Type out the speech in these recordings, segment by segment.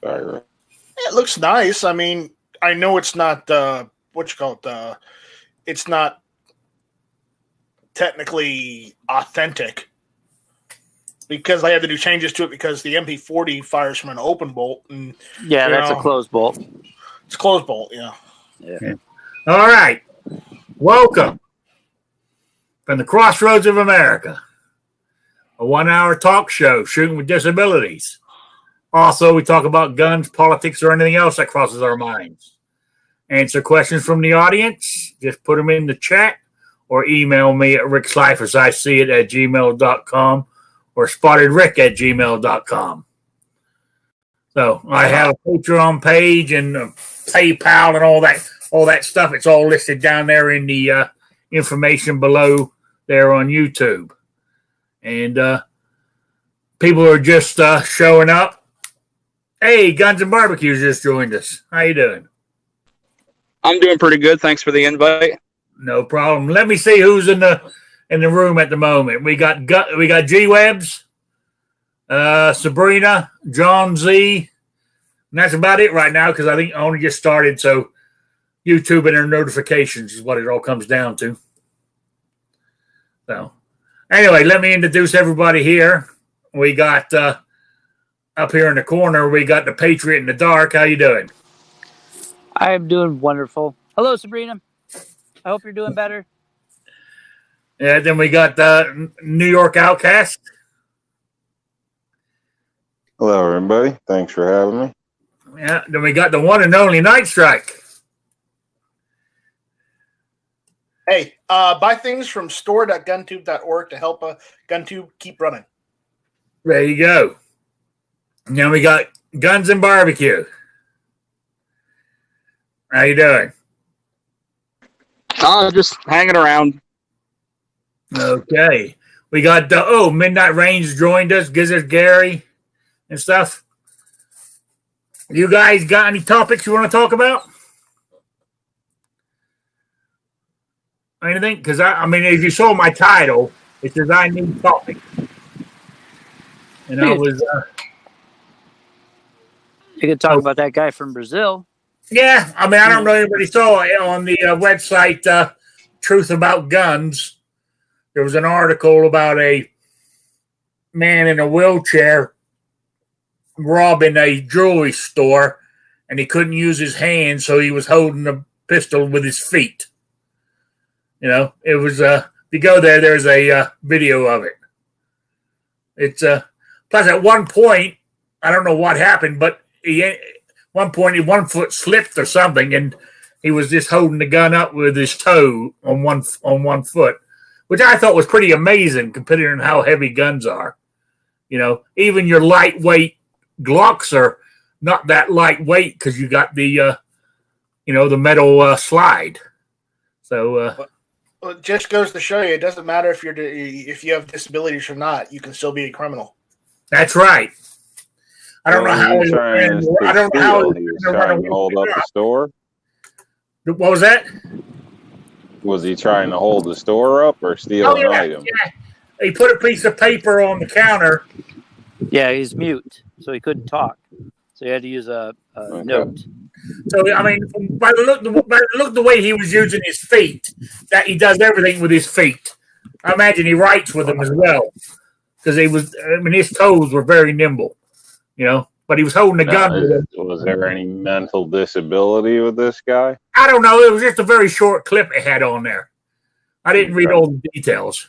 Sorry, Rick. It looks nice. I mean, I know it's not it's not technically authentic because I had to do changes to it because the MP40 fires from an open bolt. And that's a closed bolt. It's a closed bolt, yeah. All right. Welcome from the Crossroads of America, a 1-hour talk show shooting with disabilities. Also, we talk about guns, politics, or anything else that crosses our minds. Answer questions from the audience. Just put them in the chat or email me at rickslife@gmail.com or spottedrick@gmail.com. So I have a Patreon page and a PayPal and all that stuff. It's all listed down there in the information below there on YouTube. And people are just showing up. Hey, Guns and Barbecues just joined us. How you doing? I'm doing pretty good. Thanks for the invite. No problem. Let me see who's in the room at the moment. We got G-Webs, Sabrina, John Z, and that's about it right now because I think I only just started. So YouTube and their notifications is what it all comes down to. So anyway, let me introduce everybody here. We got up here in the corner, we got the Patriot in the Dark. How you doing? I am doing wonderful. Hello, Sabrina. I hope you're doing better. Yeah, then we got the New York Outcast. Hello, everybody. Thanks for having me. Yeah, then we got the one and only Night Strike. Hey, buy things from store.guntube.org to help GunTube keep running. There you go. Now we got Guns and Barbecue. How you doing? Just hanging around. Okay. We got Midnight Range joined us, Gizzard Gary and stuff. You guys got any topics you want to talk about? Anything? Because I mean, if you saw my title, it says I need topics. And I was you could talk about that guy from Brazil. Yeah, I mean, I don't know if anybody saw it on the website Truth About Guns. There was an article about a man in a wheelchair robbing a jewelry store, and he couldn't use his hands, so he was holding a pistol with his feet. You know, it was if you go there, there's a video of it. It's plus at one point, I don't know what happened, but one point, one foot slipped or something, and he was just holding the gun up with his toe on one foot, which I thought was pretty amazing considering how heavy guns are. You know, even your lightweight Glocks are not that lightweight because you got the, the metal slide. So, well, it just goes to show you, it doesn't matter if you have disabilities or not. You can still be a criminal. That's right. I don't know how he was trying to hold up the store. What was that? Was he trying to hold the store up or steal an item? Yeah. He put a piece of paper on the counter. Yeah, he's mute, so he couldn't talk. So he had to use a note. So, I mean, by the look the way he was using his feet, that he does everything with his feet. I imagine he writes with them as well. Because his toes were very nimble. You know, but he was holding a gun with him. Was there any mental disability with this guy? I don't know. It was just a very short clip it had on there. I didn't read all the details.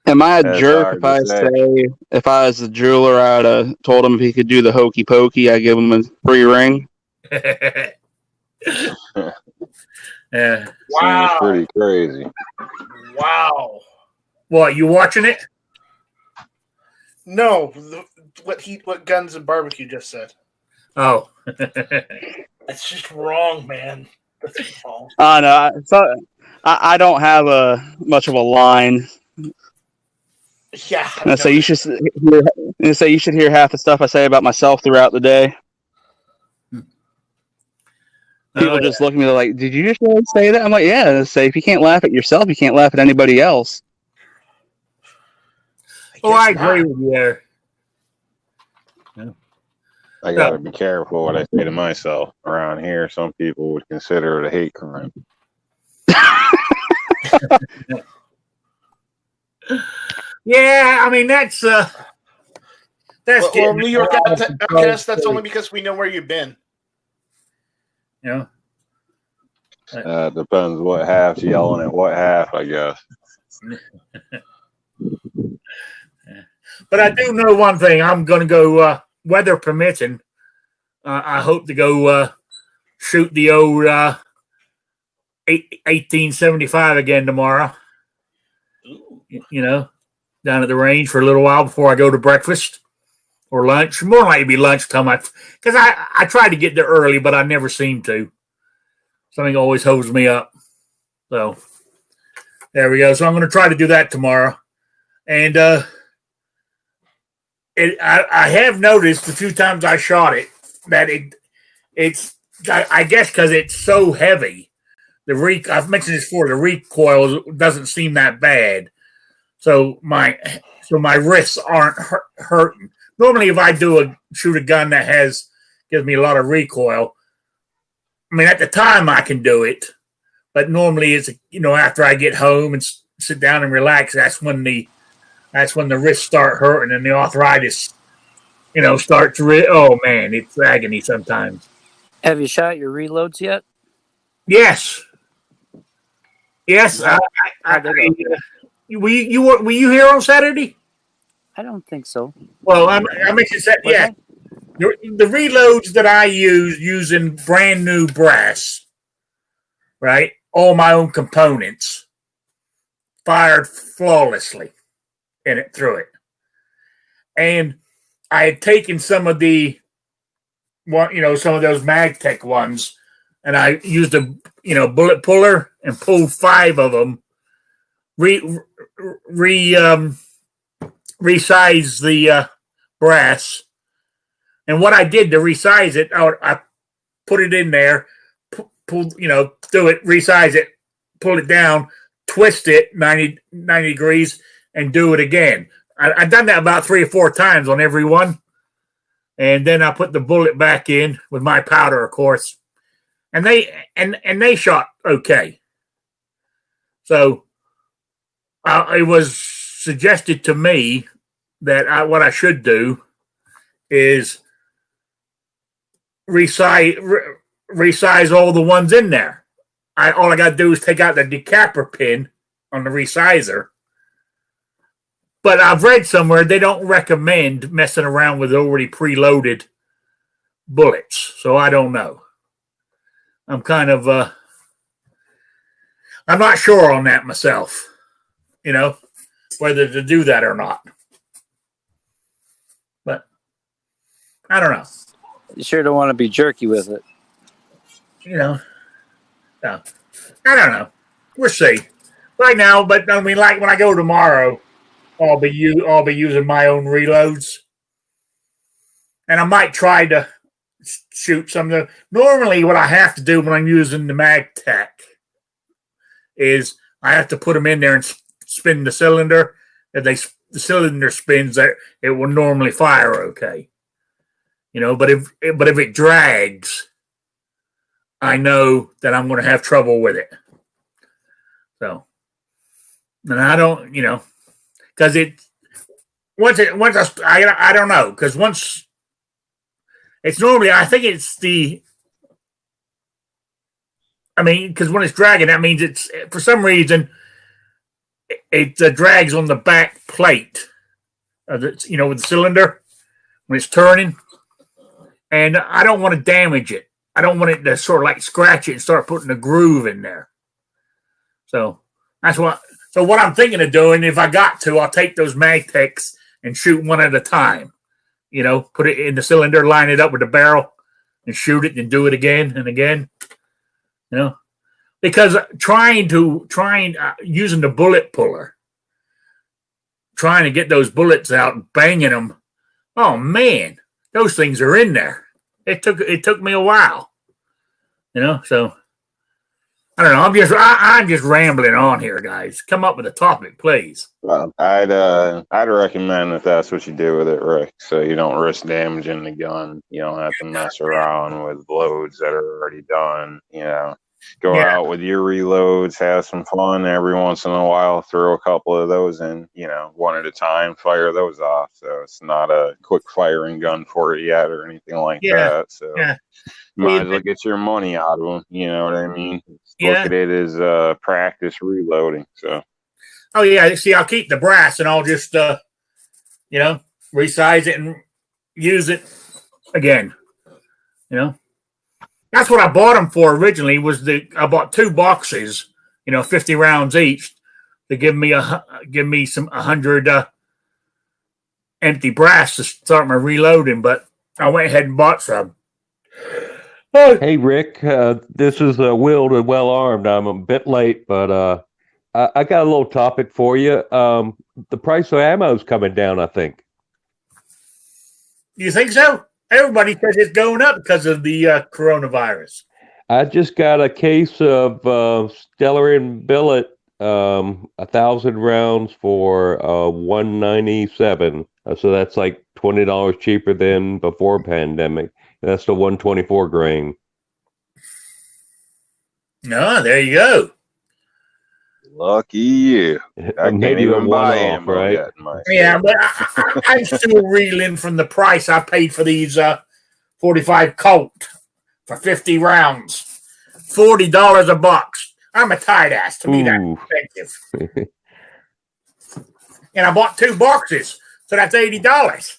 Am I a jerk if I was the jeweler, I'd have told him if he could do the hokey pokey, I'd give him a free ring? Yeah. Wow. Seems pretty crazy. Wow. What, you watching it? No. What Guns and Barbecue just said. Oh. That's just wrong, man. That's wrong. No, I don't have much of a line. Yeah. So you should hear half the stuff I say about myself throughout the day. People just look at me like, "Did you just really say that?" I'm like, "Yeah." Say, if you can't laugh at yourself, you can't laugh at anybody else. I agree with you there. Yeah. I gotta be careful what I say to myself around here. Some people would consider it a hate crime. Yeah, I mean that's well, New York. I guess that's only because we know where you've been. You know, depends what half's yelling at what half, I guess. But I do know one thing. I'm going to go, weather permitting. I hope to go shoot the old 1875 again tomorrow. You know, down at the range for a little while before I go to breakfast or lunch. More likely to be lunchtime. Because I try to get there early, but I never seem to. Something always holds me up. So there we go. So I'm going to try to do that tomorrow. And I have noticed a few times I shot it that it's I guess because it's so heavy. I've mentioned this before. The recoil doesn't seem that bad. So my wrists aren't hurting. Normally, if I shoot a gun that gives me a lot of recoil, I mean at the time I can do it, but normally it's after I get home and sit down and relax, that's when the wrists start hurting and the arthritis, starts. Oh man, it's agony sometimes. Have you shot your reloads yet? Yes. Were you here on Saturday? I don't think so. Well, I mentioned that. Yeah, the reloads that I use using brand new brass, right? All my own components, fired flawlessly through it, and I had taken some of some of those MagTech ones, and I used a bullet puller and pulled 5 of them. Resize the brass, and what I did to resize it, I put it in there, pull, do it, resize it, pull it down, twist it 90 degrees, and do it again. I've done that about 3 or 4 times on every one, and then I put the bullet back in with my powder, of course, and they shot okay. So it was suggested to me that what I should do is resize all the ones in there. All I got to do is take out the decapper pin on the resizer. But I've read somewhere they don't recommend messing around with already preloaded bullets, so I don't know. I'm kind of I'm not sure on that myself, whether to do that or not. But I don't know. You sure don't want to be jerky with it. No. I don't know. We'll see. Right now, but I mean, like when I go tomorrow, I'll be using my own reloads, and I might try to shoot some of the. Normally, what I have to do when I'm using the MagTech is I have to put them in there and spin the cylinder. If the cylinder spins, it will normally fire okay. But if it drags, I know that I'm going to have trouble with it. So, and I don't, because I don't know, because once it's normally, I think it's because when it's dragging, that means it's, for some reason, it drags on the back plate, with the cylinder when it's turning. And I don't want to damage it. I don't want it to sort of like scratch it and start putting a groove in there. So that's what I'm thinking of doing. If I got to, I'll take those MagTechs and shoot one at a time. Put it in the cylinder, line it up with the barrel, and shoot it, and do it again and again. Because using the bullet puller, trying to get those bullets out and banging them. Oh man, those things are in there. It took me a while, so I don't know. I'm just rambling on here, guys. Come up with a topic, please. Well, I'd recommend if that's what you do with it, Rick, so you don't risk damaging the gun. You don't have to mess around with loads that are already done. Go out with your reloads, have some fun every once in a while, throw a couple of those in, one at a time, fire those off. So it's not a quick firing gun for it yet or anything like that. So might as well get your money out of them. You know what I mean? Look at it as practice reloading. So. Oh yeah, see, I'll keep the brass and I'll just, resize it and use it again. That's what I bought them for originally. I bought 2 boxes, 50 rounds each, to give me 100 empty brass to start my reloading. But I went ahead and bought some. Hey Rick, this is Will and Well Armed. I'm a bit late, but I got a little topic for you. The price of ammo is coming down, I think. You think so? Everybody says it's going up because of the coronavirus. I just got a case of Stellarian billet, 1,000 rounds for $197. So that's like $20 cheaper than before pandemic. That's the 124 grain. No, there you go. Lucky you. I can't even buy ammo right? yet. Yeah, but I'm still reeling from the price I paid for these 45 Colt for 50 rounds. $40 a box. I'm a tight ass. To me, that's expensive. And I bought 2 boxes, so that's $80.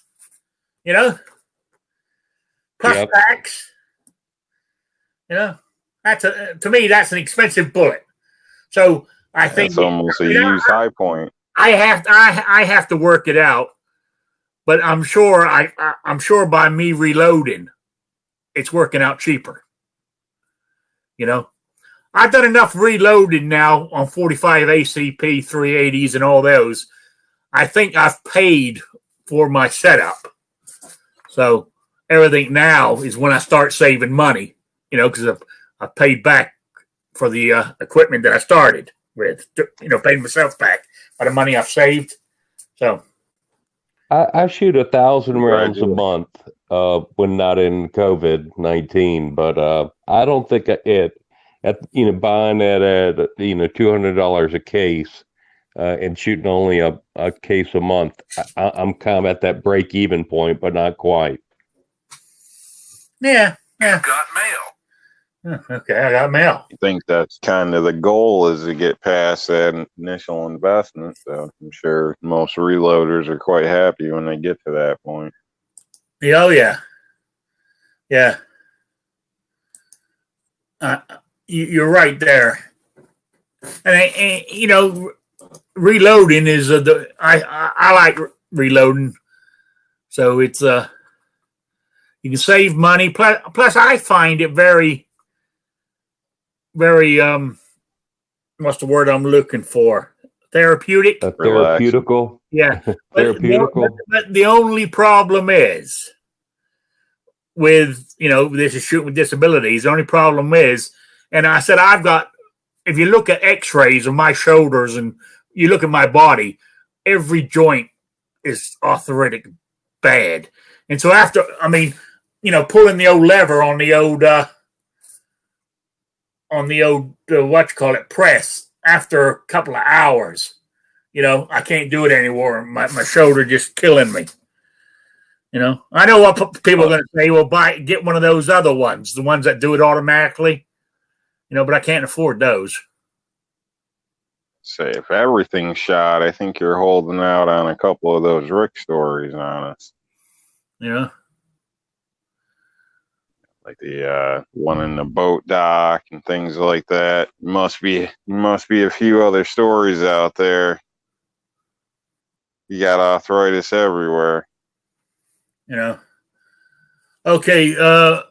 Plus tax. To me, that's an expensive bullet. So I think it's almost a used high point. I have to work it out, but I'm sure by me reloading, it's working out cheaper. I've done enough reloading now on 45 ACP 380s and all those. I think I've paid for my setup. So everything now is when I start saving money, because I've paid back for the equipment that I started with, paid myself back by the money I've saved. So I shoot 1,000 rounds a month when not in COVID-19, but I don't think buying it at $200 a case and shooting only a case a month, I'm kind of at that break-even point, but not quite. Yeah. Got mail. Okay, I got mail. I think that's kind of the goal, is to get past that initial investment. So I'm sure most reloaders are quite happy when they get to that point. Oh, yeah. Yeah. You're right there. And reloading is I like reloading. So it's you can save money. Plus I find it very what's the word I'm looking for? Therapeutic. Therapeutical. Yeah. Therapeutical. But the only problem is with, this is shooting with disabilities. The only problem is, and I said, if you look at x-rays of my shoulders and you look at my body, every joint is arthritic bad. And so pulling the old lever on the old, press, after a couple of hours, I can't do it anymore. My shoulder just killing me. I know what people are going to say. Well, get one of those other ones, the ones that do it automatically. But I can't afford those. Say, if everything's shot, I think you're holding out on a couple of those Rick stories on us. Yeah. Like the one in the boat dock and things like that. Must be a few other stories out there. You got arthritis everywhere. Okay.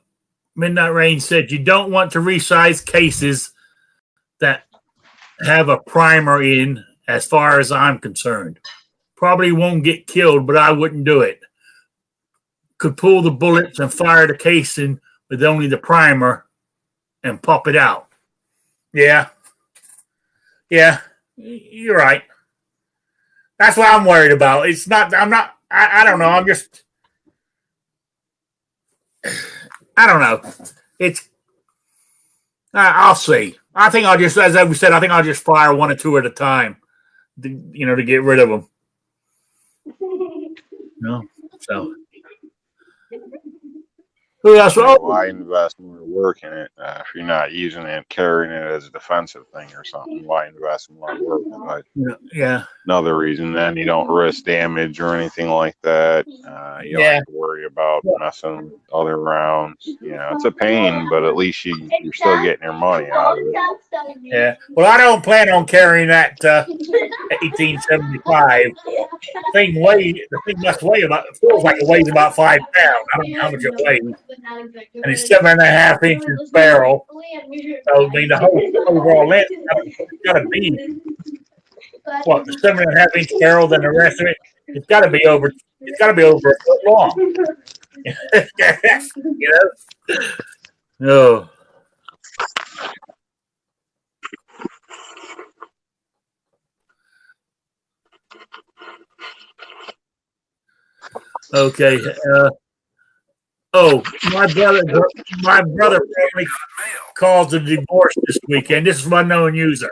Midnight Rain said you don't want to resize cases that have a primer in, as far as I'm concerned. Probably won't get killed, but I wouldn't do it. Could pull the bullets and fire the casing with only the primer and pop it out. Yeah. Yeah. You're right. That's what I'm worried about. It's not, I don't know. I'm just, I don't know. It's, I'll see. I think I'll just, as we said, I think I'll just fire one or two at a time, to get rid of them. No, so who else? Why invest more work in it if you're not using it, carrying it as a defensive thing or something? Why invest more work? Like, yeah. Another reason then you don't risk damage or anything like that. You don't have to worry about messing with other rounds. It's a pain, but at least you're still getting your money out of it. Yeah. Well, I don't plan on carrying that 1875 the thing must weigh about. It feels like it weighs about 5 pounds. I don't know how much it weighs, and it's 7.5 inches barrel. So I mean, the whole overall length got to be what, the 7.5 inch barrel. Then the rest of it, it's got to be over. It's got to be over a foot long. No. Okay. My brother probably calls a divorce this weekend. This is one known user.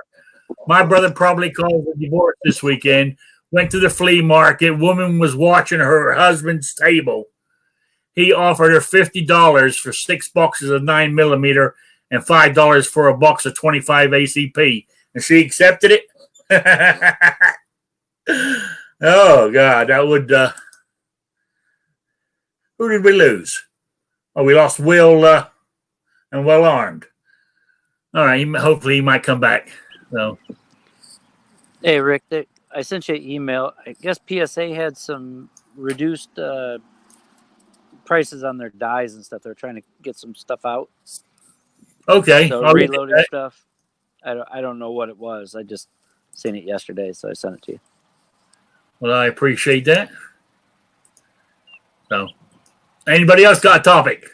My brother probably calls a divorce this weekend. Went to the flea market. Woman was watching her husband's table. He offered her $50 for 6 boxes of 9mm and $5 for a box of 25 ACP, and she accepted it. Oh God, that would. Who did we lose? Oh, we lost Will and Well Armed. All right, hopefully he might come back. So, hey Rick, I sent you an email. I guess PSA had some reduced prices on their dyes and stuff. They're trying to get some stuff out. Okay, so reloading stuff. I don't know what it was. I just seen it yesterday, so I sent it to you. Well, I appreciate that. So, anybody else got a topic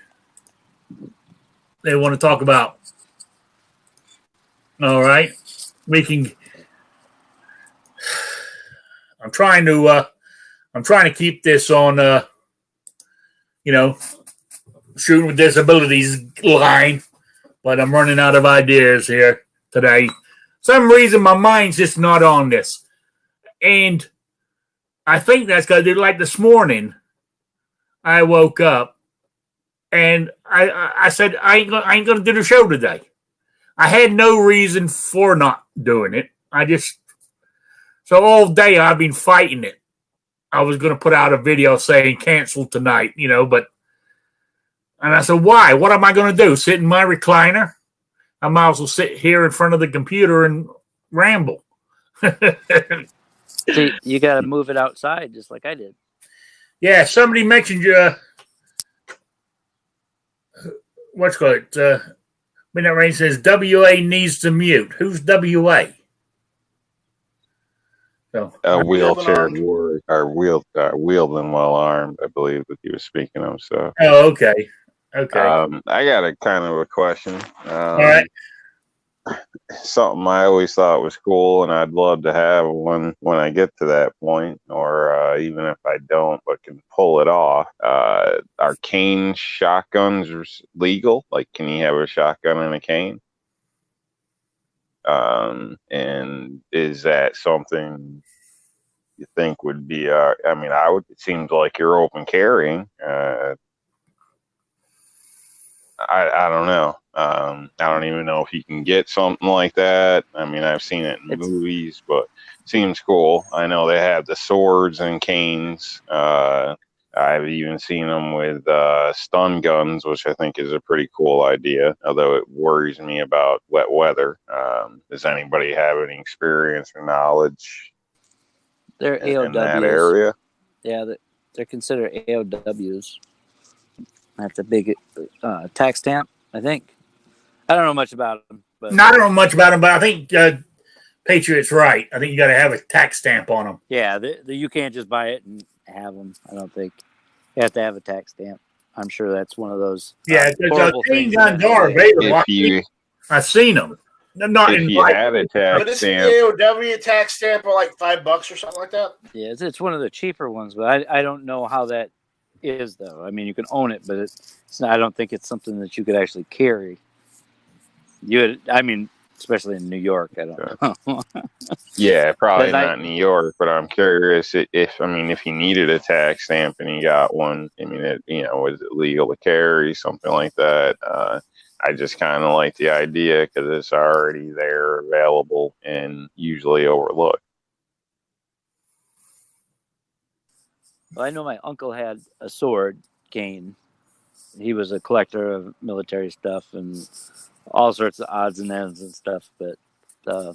they want to talk about? All right, we can. I'm trying to keep this on, Shooting with Disabilities line, but I'm running out of ideas here today. Some reason my mind's just not on this, and I think that's because, like this morning, I woke up and I said I ain't gonna do the show today. I had no reason for not doing it. So all day I've been fighting it. I was going to put out a video saying cancel tonight, and I said, why? What am I going to do? Sit in my recliner? I might as well sit here in front of the computer and ramble. See, you got to move it outside just like I did. Yeah, somebody mentioned what's called it? Midnight Rain says WA needs to mute. Who's WA? So, wheelchair warrior, or wheeled and well armed, I believe that he was speaking of. So, okay. I got a kind of a question. All right. Something I always thought was cool, and I'd love to have when I get to that point, or even if I don't, but can pull it off. Are cane shotguns legal? Like, can you have a shotgun and a cane? And is that something you think would be? It seems like you're open carrying. I don't know. I don't even know if you can get something like that. I mean, I've seen it in movies, but it seems cool. I know they have the swords and canes. I've even seen them with stun guns, which I think is a pretty cool idea, although it worries me about wet weather. Does anybody have any experience or knowledge They're AOWs. in that area? Yeah, they're considered AOWs. That's a big tax stamp, I think. I don't know much about them. But I don't know much about them, but I think Patriot's right. I think you got to have a tax stamp on them. Yeah, you can't just buy it and have them. I don't think you have to have a tax stamp. I'm sure that's one of those. Yeah, chain guns are available. I've seen them. Not if in you had a But tax it's stamp, the AOW tax stamp are like $5 or something like that. Yeah, it's one of the cheaper ones, but I don't know how that is though. I mean, you can own it, but it's not, I don't think it's something that you could actually carry. I mean, especially in New York, I don't know. yeah, probably 'Cause not New York, but I'm curious if you needed a tax stamp and you got one, I mean, was it legal to carry something like that? I just kind of like the idea because it's already there, available, and usually overlooked. Well, I know my uncle had a sword cane. He was a collector of military stuff and all sorts of odds and ends and stuff. But yeah,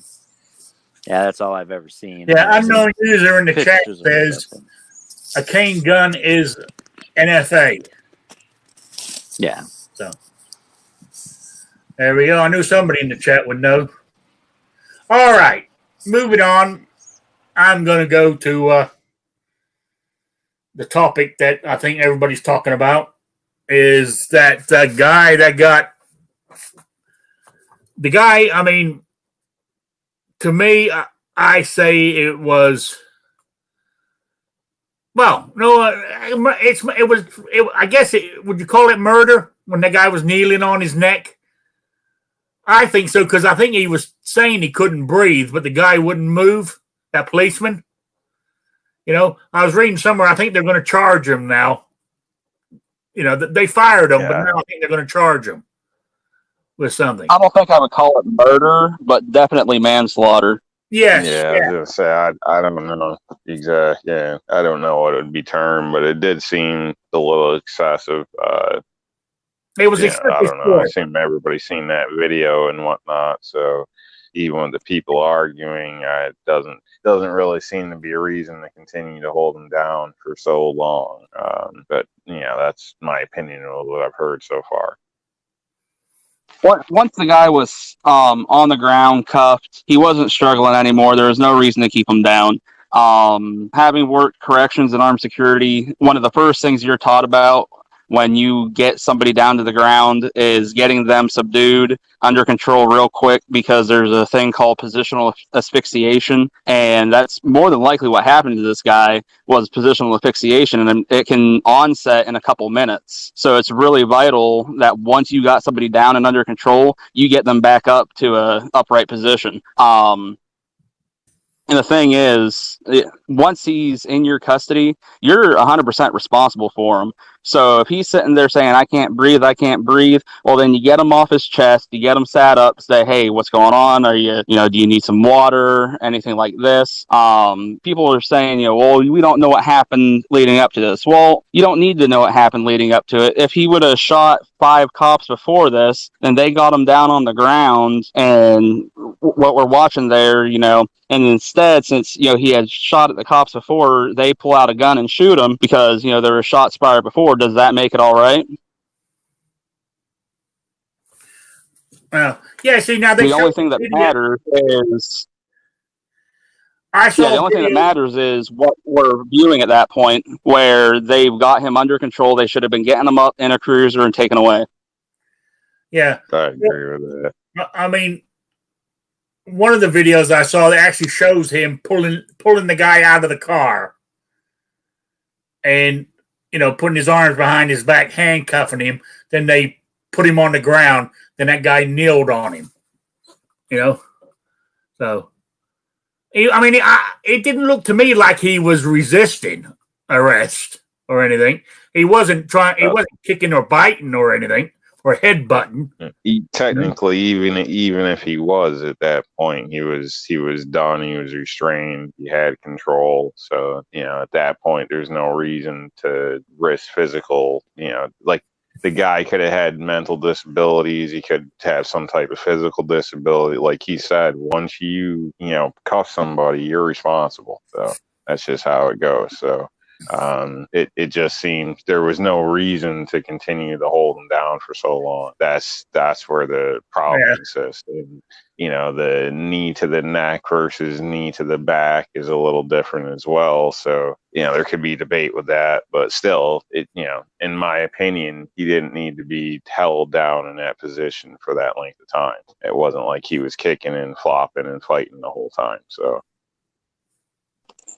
that's all I've ever seen. Yeah, unknown user in the chat Pictures of it, says a cane gun is NFA. yeah. So there we go. I knew somebody in the chat would know. All right, moving on. I'm going to go to the topic that I think everybody's talking about is that guy that got the guy. I mean, to me, I say it was. Well, no, it was. I guess would you call it murder when the guy was kneeling on his neck? I think so because I think he was saying he couldn't breathe, but the guy wouldn't move. That policeman. You know, I was reading somewhere. I think they're going to charge him now. You know, they fired him, but now I think they're going to charge him with something. I don't think I would call it murder, but definitely manslaughter. Yes. Yeah, I was gonna say I don't know exactly. Yeah, I don't know what it would be termed, but it did seem a little excessive. It was excessive. I don't know. I seem everybody's seen that video and whatnot. So even with the people arguing, it doesn't really seem to be a reason to continue to hold him down for so long. But that's my opinion of what I've heard so far. Once the guy was on the ground, cuffed, he wasn't struggling anymore. There was no reason to keep him down. Having worked corrections and armed security, one of the first things you're taught about when you get somebody down to the ground is getting them subdued, under control real quick, because there's a thing called positional asphyxiation, and that's more than likely what happened to this guy was positional asphyxiation, and it can onset in a couple minutes. So it's really vital that once you got somebody down and under control, you get them back up to a upright position. And the thing is, once he's in your custody, you're 100% responsible for him. So if he's sitting there saying, I can't breathe, well, then you get him off his chest, you get him sat up, say, hey, what's going on? Do you need some water, anything like this? People are saying, well, we don't know what happened leading up to this. Well, you don't need to know what happened leading up to it. If he would have shot 5 cops before this, then they got him down on the ground, and what we're watching there, and instead, since he had shot at the cops before, they pull out a gun and shoot him because there were shots fired before. Does that make it all right? Well, yeah. See, now the only thing that matters is the only thing that matters is what we're viewing at that point, where they've got him under control. They should have been getting him up in a cruiser and taken away. Yeah, I agree with that. I mean, one of the videos I saw that actually shows him pulling the guy out of the car and, putting his arms behind his back, handcuffing him. Then they put him on the ground. Then that guy kneeled on him, So, it didn't look to me like he was resisting arrest or anything. He wasn't he wasn't kicking or biting or anything. Or headbutting. Technically, even if he was at that point, he was done. He was restrained. He had control. So at that point, there's no reason to risk physical. Like the guy could have had mental disabilities. He could have some type of physical disability. Like he said, once you cuff somebody, you're responsible. So that's just how it goes. So It just seemed there was no reason to continue to hold him down for so long. That's where the problem exists. And, the knee to the neck versus knee to the back is a little different as well. So, there could be debate with that, but still, in my opinion, he didn't need to be held down in that position for that length of time. It wasn't like he was kicking and flopping and fighting the whole time. So.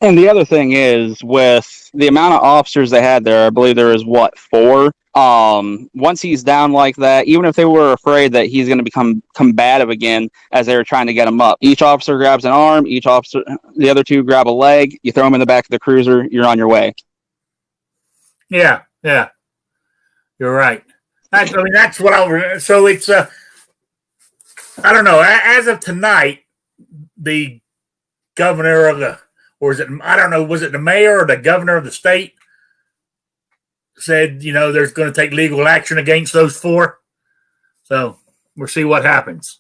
And the other thing is, with the amount of officers they had there, I believe there was, 4? Once he's down like that, even if they were afraid that he's going to become combative again as they were trying to get him up, each officer grabs an arm, the other 2 grab a leg, you throw him in the back of the cruiser, you're on your way. Yeah. You're right. That's what so it's, I don't know, as of tonight, the governor of was it the mayor or the governor of the state said, there's going to take legal action against those 4. So we'll see what happens.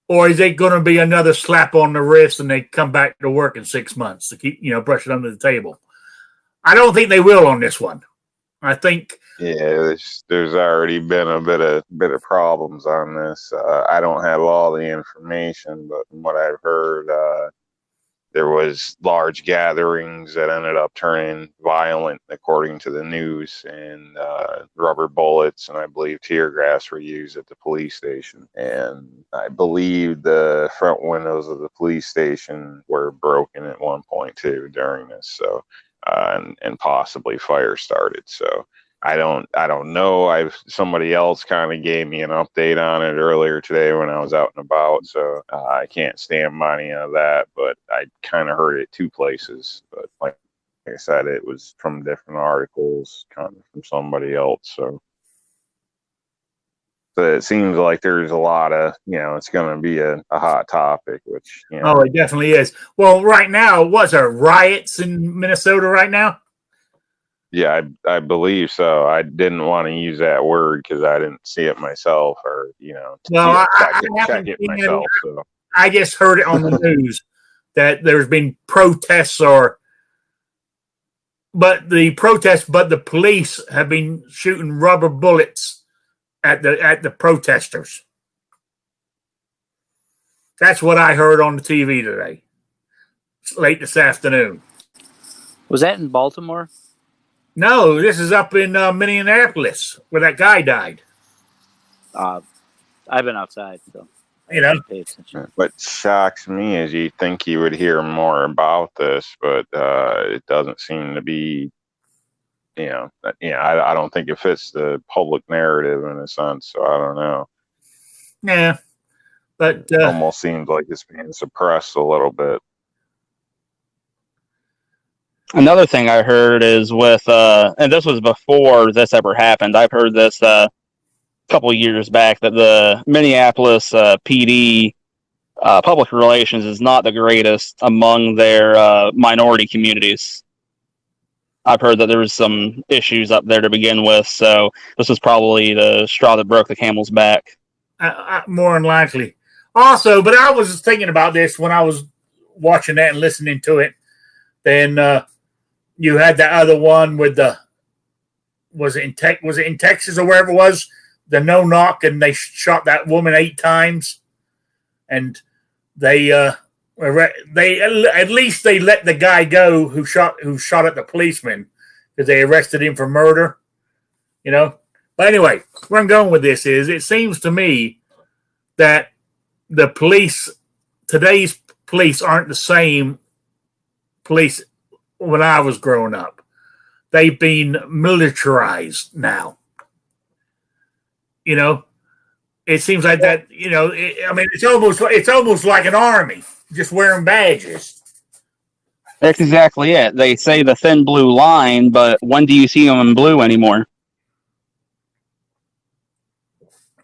Or is it going to be another slap on the wrist and they come back to work in 6 months to keep, brush it under the table? I don't think they will on this one. I think. Yeah, there's already been a bit of problems on this. I don't have all the information, but from what I've heard, there was large gatherings that ended up turning violent, according to the news, and rubber bullets and I believe tear gas were used at the police station. And I believe the front windows of the police station were broken at one point too during this. So, and possibly fire started. So. I don't know. Somebody else kind of gave me an update on it earlier today when I was out and about, so I can't stand by any of that. But I kind of heard it 2 places. But like I said, it was from different articles, kind of from somebody else. So it seems like there's a lot of, it's going to be a hot topic. Which Oh, it definitely is. Well, right now, what's there riots in Minnesota right now? Yeah, I believe so. I didn't want to use that word because I didn't see it myself, or check it myself. So I just heard it on the news that there's been protests, but the police have been shooting rubber bullets at the protesters. That's what I heard on the TV today, late this afternoon. Was that in Baltimore? No, this is up in Minneapolis where that guy died. I've been outside, so pay attention. What shocks me is you think you would hear more about this, but it doesn't seem to be. I don't think it fits the public narrative in a sense. So I don't know. Yeah, but it almost seems like it's being suppressed a little bit. Another thing I heard is with, and this was before this ever happened, I've heard this a couple of years back, that the Minneapolis PD public relations is not the greatest among their minority communities. I've heard that there was some issues up there to begin with, so this was probably the straw that broke the camel's back. More than likely. Also, but I was thinking about this when I was watching that and listening to it. Then you had that other one with was it in Texas or wherever it was, the no knock, and they shot that woman 8 times, and they at least they let the guy go who shot at the policeman, because they arrested him for murder, But anyway, where I'm going with this is, it seems to me that today's police aren't the same police when I was growing up. They've been militarized now. It seems like that. It's almost like an army, just wearing badges. That's exactly it. They say the thin blue line, but when do you see them in blue anymore?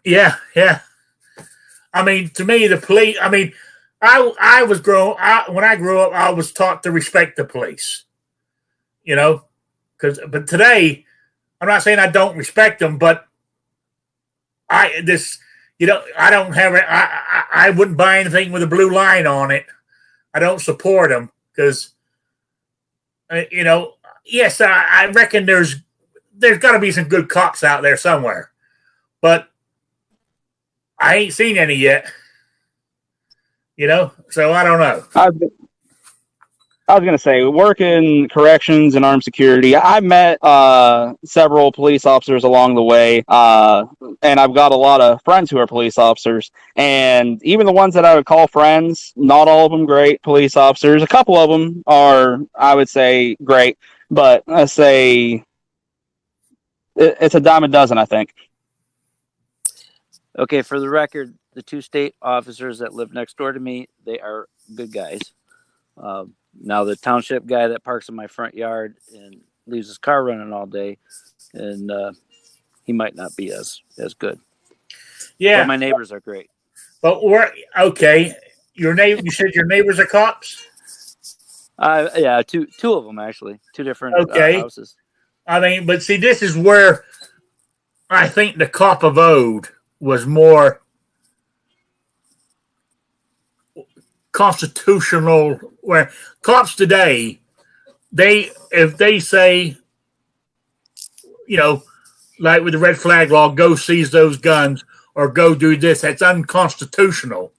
Yeah. To me, the police. When I grew up, I was taught to respect the police. But today, I'm not saying I don't respect them, but I don't have it. I wouldn't buy anything with a blue line on it. I don't support them because, yes, I reckon there's got to be some good cops out there somewhere, but I ain't seen any yet. So I don't know. I was going to say, work in corrections and armed security. I met several police officers along the way, and I've got a lot of friends who are police officers. And even the ones that I would call friends, not all of them great police officers. A couple of them are, I would say, great. But I say it's a dime a dozen, I think. Okay, for the record, the 2 state officers that live next door to me, they are good guys. Now, the township guy that parks in my front yard and leaves his car running all day, and he might not be as good. Yeah, but my neighbors are great. But okay. You said your neighbors are cops? Yeah, two of them actually, 2 different houses. I mean, but see, this is where I think the cop of old was more constitutional. Where cops today, if they say, like with the red flag law, go seize those guns or go do this, that's unconstitutional.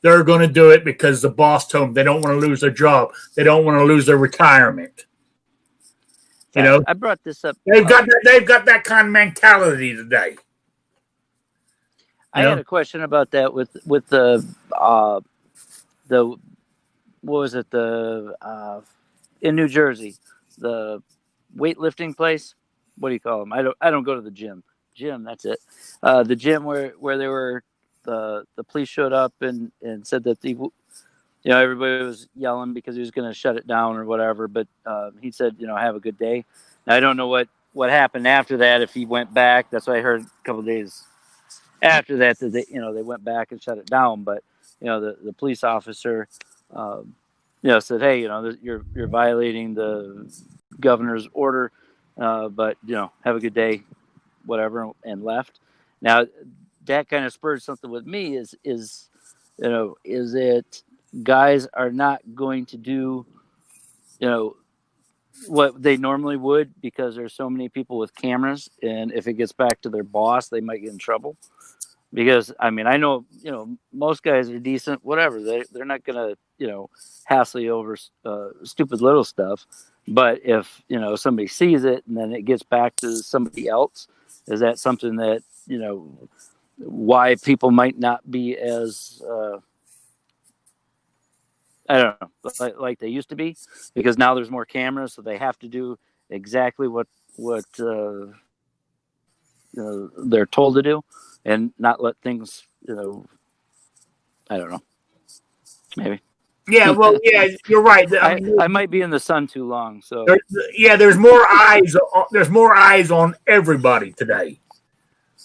They're going to do it because the boss told them. They don't want to lose their job. They don't want to lose their retirement. I brought this up. They've got that kind of mentality today. I had a question about that with the what was it, the in New Jersey, the weightlifting place. What do you call them? I don't go to the gym. That's it. The gym where they were, the police showed up and said that everybody was yelling because he was going to shut it down or whatever. But he said, have a good day. Now, I don't know what happened after that. If he went back, that's what I heard a couple of days after that they went back and shut it down. But the police officer said, hey, you're violating the governor's order, but have a good day, whatever, and left. Now that kind of spurred something with me. Is it guys are not going to do what they normally would because there's so many people with cameras, and if it gets back to their boss, they might get in trouble. Because I know most guys are decent, whatever. They're not gonna hassle you over stupid little stuff. But if somebody sees it and then it gets back to somebody else, is that something that why people might not be as I don't know, like they used to be, because now there's more cameras, so they have to do exactly what they're told to do, and not let things, I don't know, maybe. Yeah, well, yeah, you're right. I might be in the sun too long, so there's more eyes. There's more eyes on everybody today.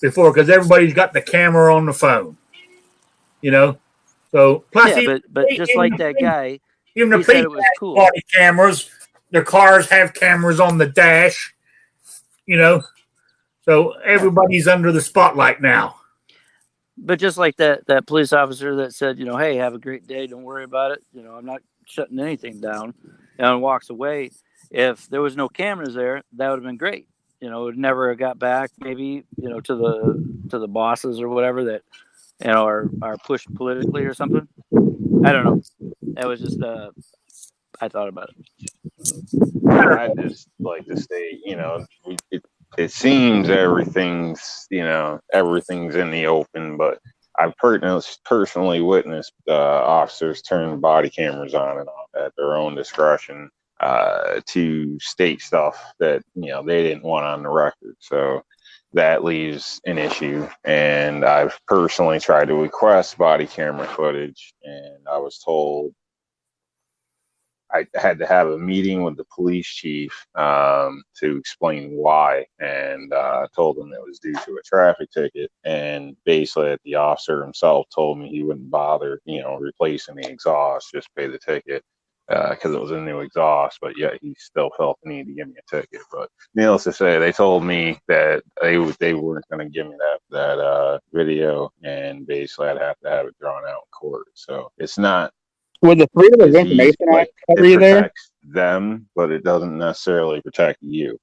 Before, because everybody's got the camera on the phone. So plus, but just like that guy, even the police said it was cool. Body cameras, their cars have cameras on the dash. So everybody's under the spotlight now. But just like that police officer that said, hey, have a great day, don't worry about it. I'm not shutting anything down, and walks away. If there was no cameras there, that would have been great. It never got back, maybe, to the bosses or whatever that, are pushed politically or something. I don't know. That was just, I thought about it. I'd just like to say, it seems everything's in the open, but I've personally witnessed officers turn body cameras on and off at their own discretion to state stuff that they didn't want on the record. So that leaves an issue, and I've personally tried to request body camera footage, and I was told I had to have a meeting with the police chief to explain why, and told him it was due to a traffic ticket. And basically, the officer himself told me he wouldn't bother, replacing the exhaust, just pay the ticket because it was a new exhaust. But yet he still felt the need to give me a ticket. But needless to say, they told me that they weren't going to give me that video, and basically I'd have to have it drawn out in court. So it's not. With the Freedom of Information Act, it protects them, but it doesn't necessarily protect you.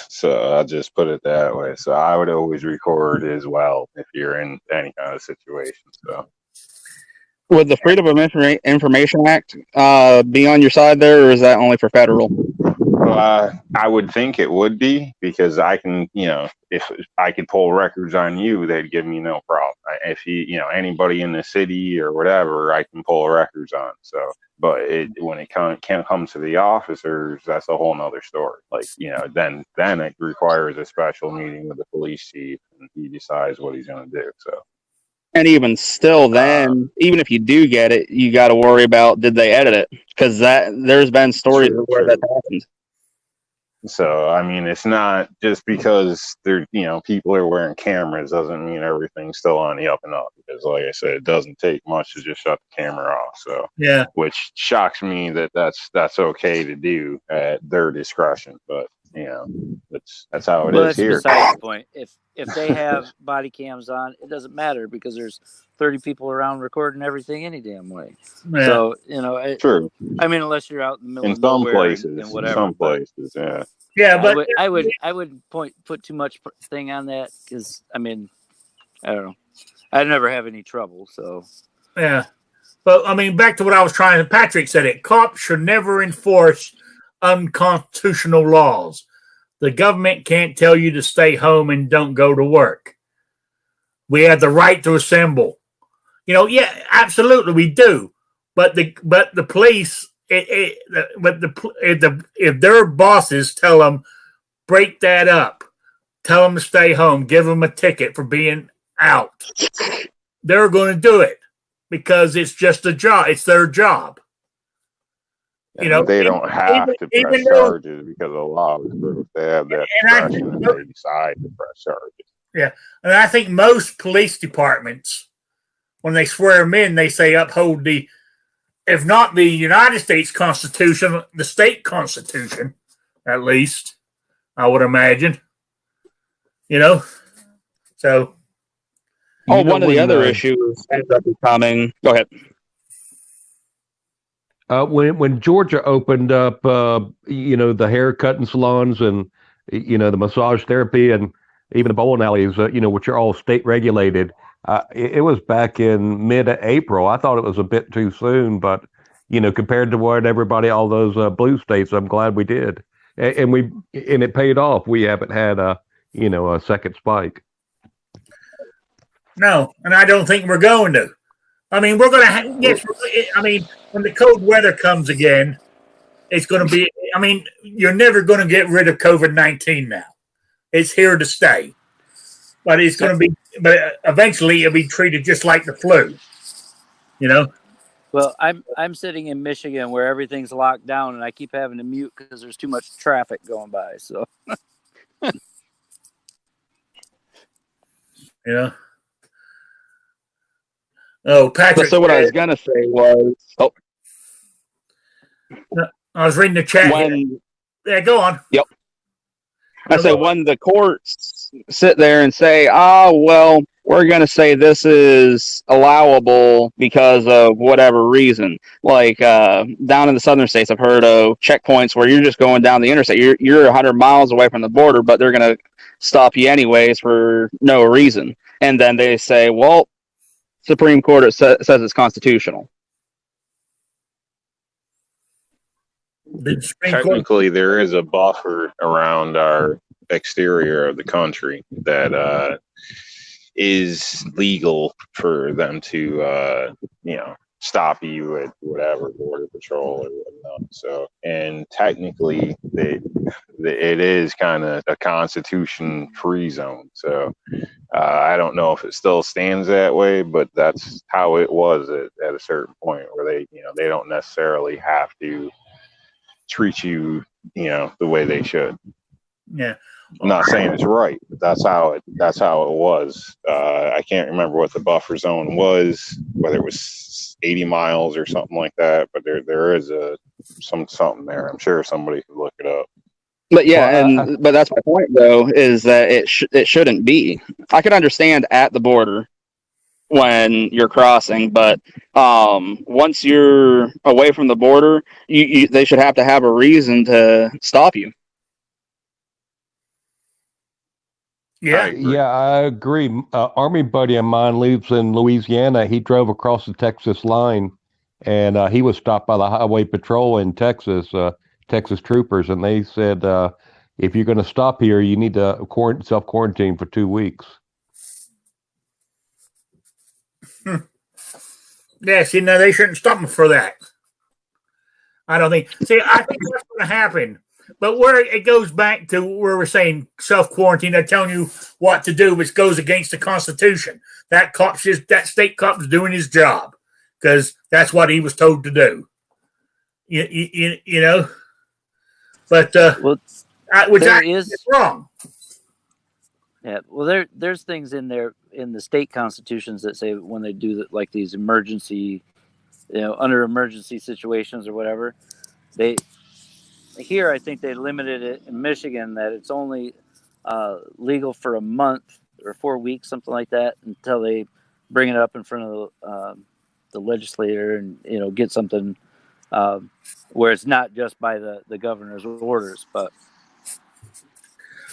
So I'll just put it that way. So I would always record as well if you're in any kind of situation. So would the Freedom of Information Act be on your side there, or is that only for federal? I would think it would be, because I can, if I could pull records on you, they'd give me no problem. If anybody in the city or whatever, I can pull records on. So, but when it can't come to the officers, that's a whole nother story. Like, then it requires a special meeting with the police chief, and he decides what he's going to do. So. And even still, then, even if you do get it, you got to worry about, did they edit it? Because there's been stories where that happened. So, I mean, it's not just because people are wearing cameras doesn't mean everything's still on the up and up. Because, like I said, it doesn't take much to just shut the camera off. So, yeah, which shocks me that's okay to do at their discretion. But that's how it is here. Besides the point. If they have body cams on, it doesn't matter, because there's 30 people around recording everything any damn way. Yeah. So true. I mean, unless you're out in the middle of nowhere places, and whatever. Some places, yeah. Yeah, but I would put too much thing on that, because I mean, I don't know. I never have any trouble. So yeah, but I mean, back to what I was trying. Patrick said it. Cops should never enforce unconstitutional laws. The government can't tell you to stay home and don't go to work. We have the right to assemble. Yeah, absolutely, we do. But the police, if their bosses tell them, break that up, tell them to stay home, give them a ticket for being out, they're going to do it, because it's just a job. It's their job. They don't have to press charges because the law is proof. They have that discretion, and they decide to press charges. Yeah, and I think most police departments, when they swear them in, they say uphold if not the United States Constitution, the state constitution, at least, I would imagine. So. One of the other issues ends up becoming. Go ahead. When Georgia opened up, the haircutting salons and, the massage therapy and even the bowling alleys, which are all state regulated, it was back in mid-April. I thought it was a bit too soon, but, compared to what all those blue states, I'm glad we did. And it paid off. We haven't had a second spike. No, and I don't think we're going to. I mean, we're going to when the cold weather comes again, it's going to be, you're never going to get rid of COVID-19 now. It's here to stay. But it's going to be, but eventually it'll be treated just like the flu, Well, I'm sitting in Michigan where everything's locked down, and I keep having to mute because there's too much traffic going by. So, Oh, Patrick. So what I was gonna say was, I was reading the chat. Yeah, go on. Yep. I said when the courts sit there and say, well, we're going to say this is allowable because of whatever reason. Like down in the southern states, I've heard of checkpoints where you're just going down the interstate. You're 100 miles away from the border, but they're going to stop you anyways for no reason. And then they say, well, Supreme Court says it's constitutional. Technically, there is a buffer around our exterior of the country that is legal for them to, stop you at whatever, border patrol or whatnot. So, and technically, it is kind of a constitution-free zone. So, I don't know if it still stands that way, but that's how it was at a certain point where they don't necessarily have to treat you, the way they should. Yeah. I'm not saying it's right, but that's how it was. I can't remember what the buffer zone was, whether it was 80 miles or something like that, but there is something there. I'm sure somebody could look it up. But yeah, but that's my point, though, is that it shouldn't be. I could understand at the border, but when you're going down the interstate, you're 100 miles away from the border, but they're going to stop you anyways for no reason. And then they say, well, Supreme Court says it's constitutional. I could understand at the border, when you're crossing. But once you're away from the border, they should have to have a reason to stop you. Yeah, I agree. Army buddy of mine lives in Louisiana. He drove across the Texas line, and he was stopped by the Highway Patrol in Texas, Texas troopers, and they said, if you're going to stop here, you need to self-quarantine for 2 weeks. Yeah, see, now they shouldn't stop them for that. I don't think. See, I think what's going to happen, but where it goes back to where we're saying self-quarantine, they're telling you what to do, which goes against the Constitution. That state cop is doing his job because that's what he was told to do. You know, but which is wrong. Yeah, well, there's things in there in the state constitutions that say when they do like these emergency, under emergency situations or whatever, I think they limited it in Michigan that it's only legal for a month or 4 weeks, something like that, until they bring it up in front of the legislator and get something where it's not just by the governor's orders, but.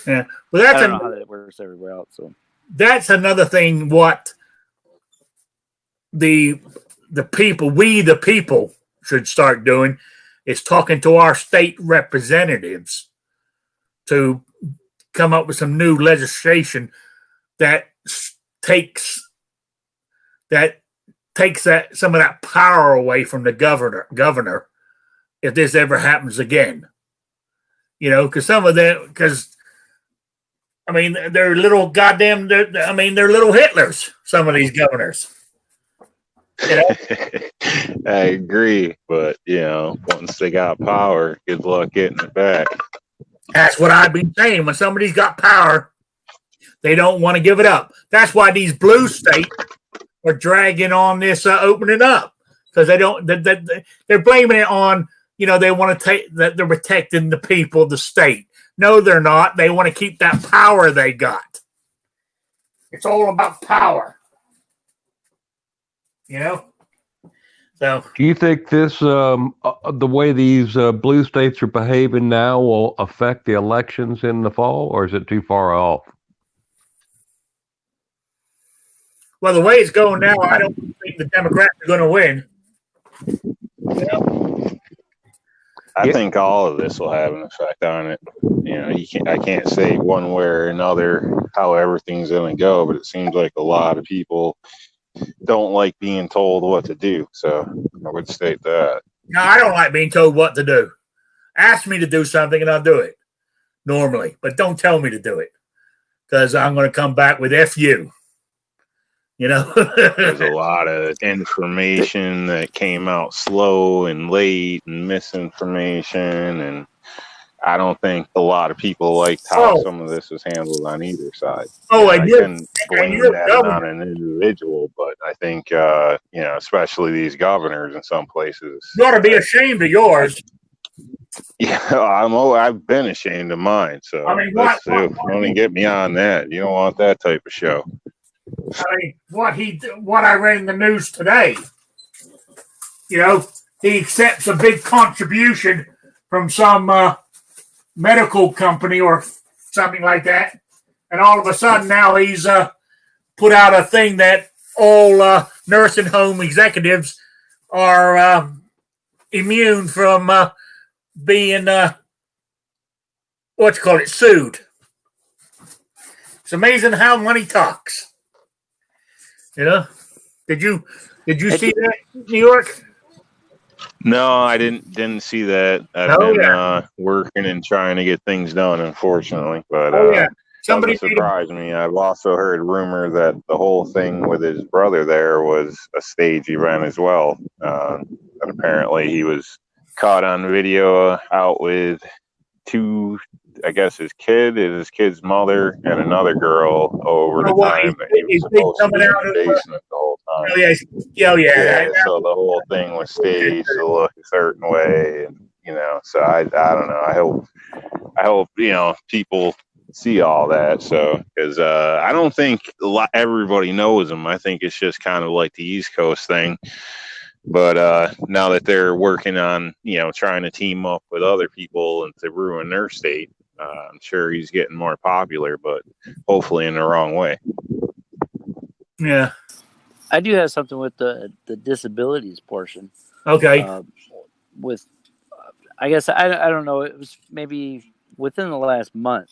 Yeah, well, that's I don't know how that works everywhere else. So that's another thing. What the people should start doing is talking to our state representatives to come up with some new legislation that takes some of that power away from the governor if this ever happens again. Because some of them, I mean, they're little goddamn. They're little Hitlers. Some of these governors. I agree, but once they got power, good luck getting it back. That's what I've been saying. When somebody's got power, they don't want to give it up. That's why these blue states are dragging on this opening up because they don't. They're blaming it on they want to take that they're protecting the people of the state. No, they're not. They want to keep that power they got. It's all about power. So, do you think this, the way these blue states are behaving now, will affect the elections in the fall, or is it too far off? Well, the way it's going now, I don't think the Democrats are going to win. I think all of this will have an effect on it. I can't say one way or another how everything's going to go, but it seems like a lot of people don't like being told what to do. So I would state that. No, I don't like being told what to do. Ask me to do something and I'll do it normally, but don't tell me to do it because I'm going to come back with F you. There's a lot of information that came out slow and late and misinformation, and I don't think a lot of people liked how some of this was handled on either side. I can blame that on an individual, but I think especially these governors in some places, you ought to be ashamed of yours. Yeah, I've been ashamed of mine. So don't get me on that. You don't want that type of show. What I read in the news today, he accepts a big contribution from some medical company or something like that, and all of a sudden now he's put out a thing that all nursing home executives are immune from being sued. It's amazing how money talks. Did you see that in New York? No, I didn't see that. I've been working and trying to get things done, unfortunately. But doesn't surprise me. I've also heard rumor that the whole thing with his brother there was a stage event as well. And apparently he was caught on video out with two, I guess his kid's mother, and another girl over the time that he was supposed to be in the basement the whole time. Yeah, so the whole thing was staged to look a certain way, and so I don't know. I hope people see all that. So, because I don't think everybody knows them. I think it's just kind of like the East Coast thing. But now that they're working on, trying to team up with other people and to ruin their state, I'm sure he's getting more popular, but hopefully in the wrong way. Yeah. I do have something with the disabilities portion. Okay. With, I guess, I don't know, it was maybe within the last month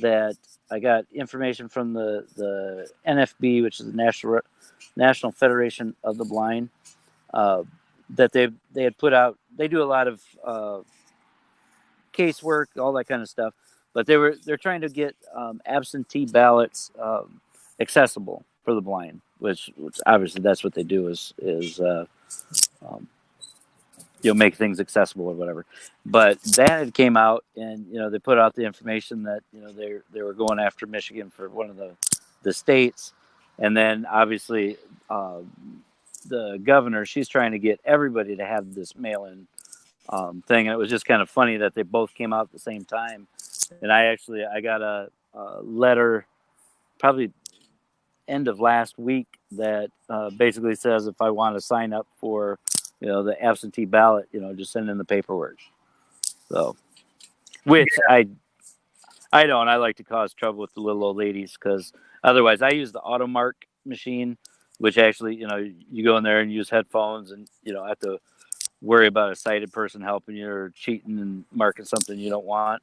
that I got information from the NFB, which is the National Federation of the Blind, that they had put out. They do a lot of casework, all that kind of stuff, but they're trying to get absentee ballots accessible for the blind, which obviously that's what they do is make things accessible or whatever. But that had came out, and they put out the information that they were going after Michigan for one of the states, and then obviously the governor, she's trying to get everybody to have this mail-in thing, and it was just kind of funny that they both came out at the same time. And I got a letter probably end of last week that basically says if I want to sign up for the absentee ballot, just send in the paperwork. So, which I don't. I like to cause trouble with the little old ladies, because otherwise I use the AutoMark machine, which actually you go in there and use headphones, and have to worry about a sighted person helping you or cheating and marking something you don't want.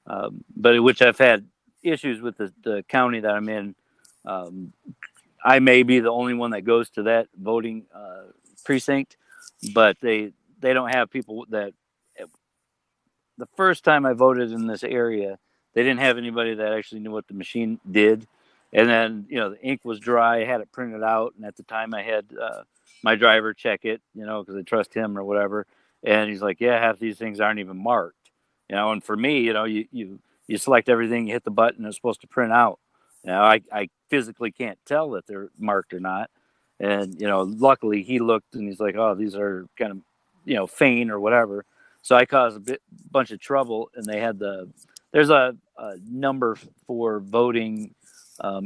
But which I've had issues with the county that I'm in. I may be the only one that goes to that voting precinct, but they don't have people that. The first time I voted in this area, they didn't have anybody that actually knew what the machine did. And then, the ink was dry. I had it printed out. And at the time I had my driver check it, because I trust him or whatever. And he's like, yeah, half these things aren't even marked. And for me, you select everything, you hit the button, it's supposed to print out. I physically can't tell that they're marked or not. And, luckily he looked and he's like, oh, these are kind of, faint or whatever. So I caused bunch of trouble, and they had there's a number for voting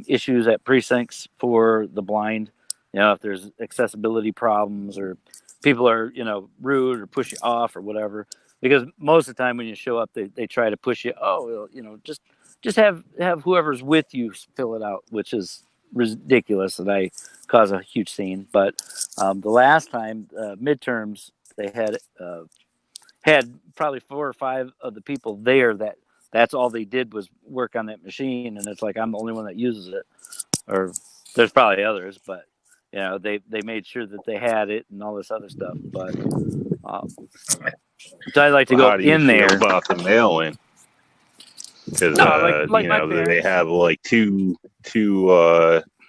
issues at precincts for the blind. If there's accessibility problems or people are, rude or push you off or whatever, because most of the time when you show up, they try to push you. Oh, well, just have whoever's with you fill it out, which is ridiculous, and I cause a huge scene. But the last time midterms, they had probably 4 or 5 of the people there that's all they did was work on that machine, and it's like I'm the only one that uses it, or there's probably others, but they made sure that they had it and all this other stuff. But so I like to go in there about the mail-in, because they have like two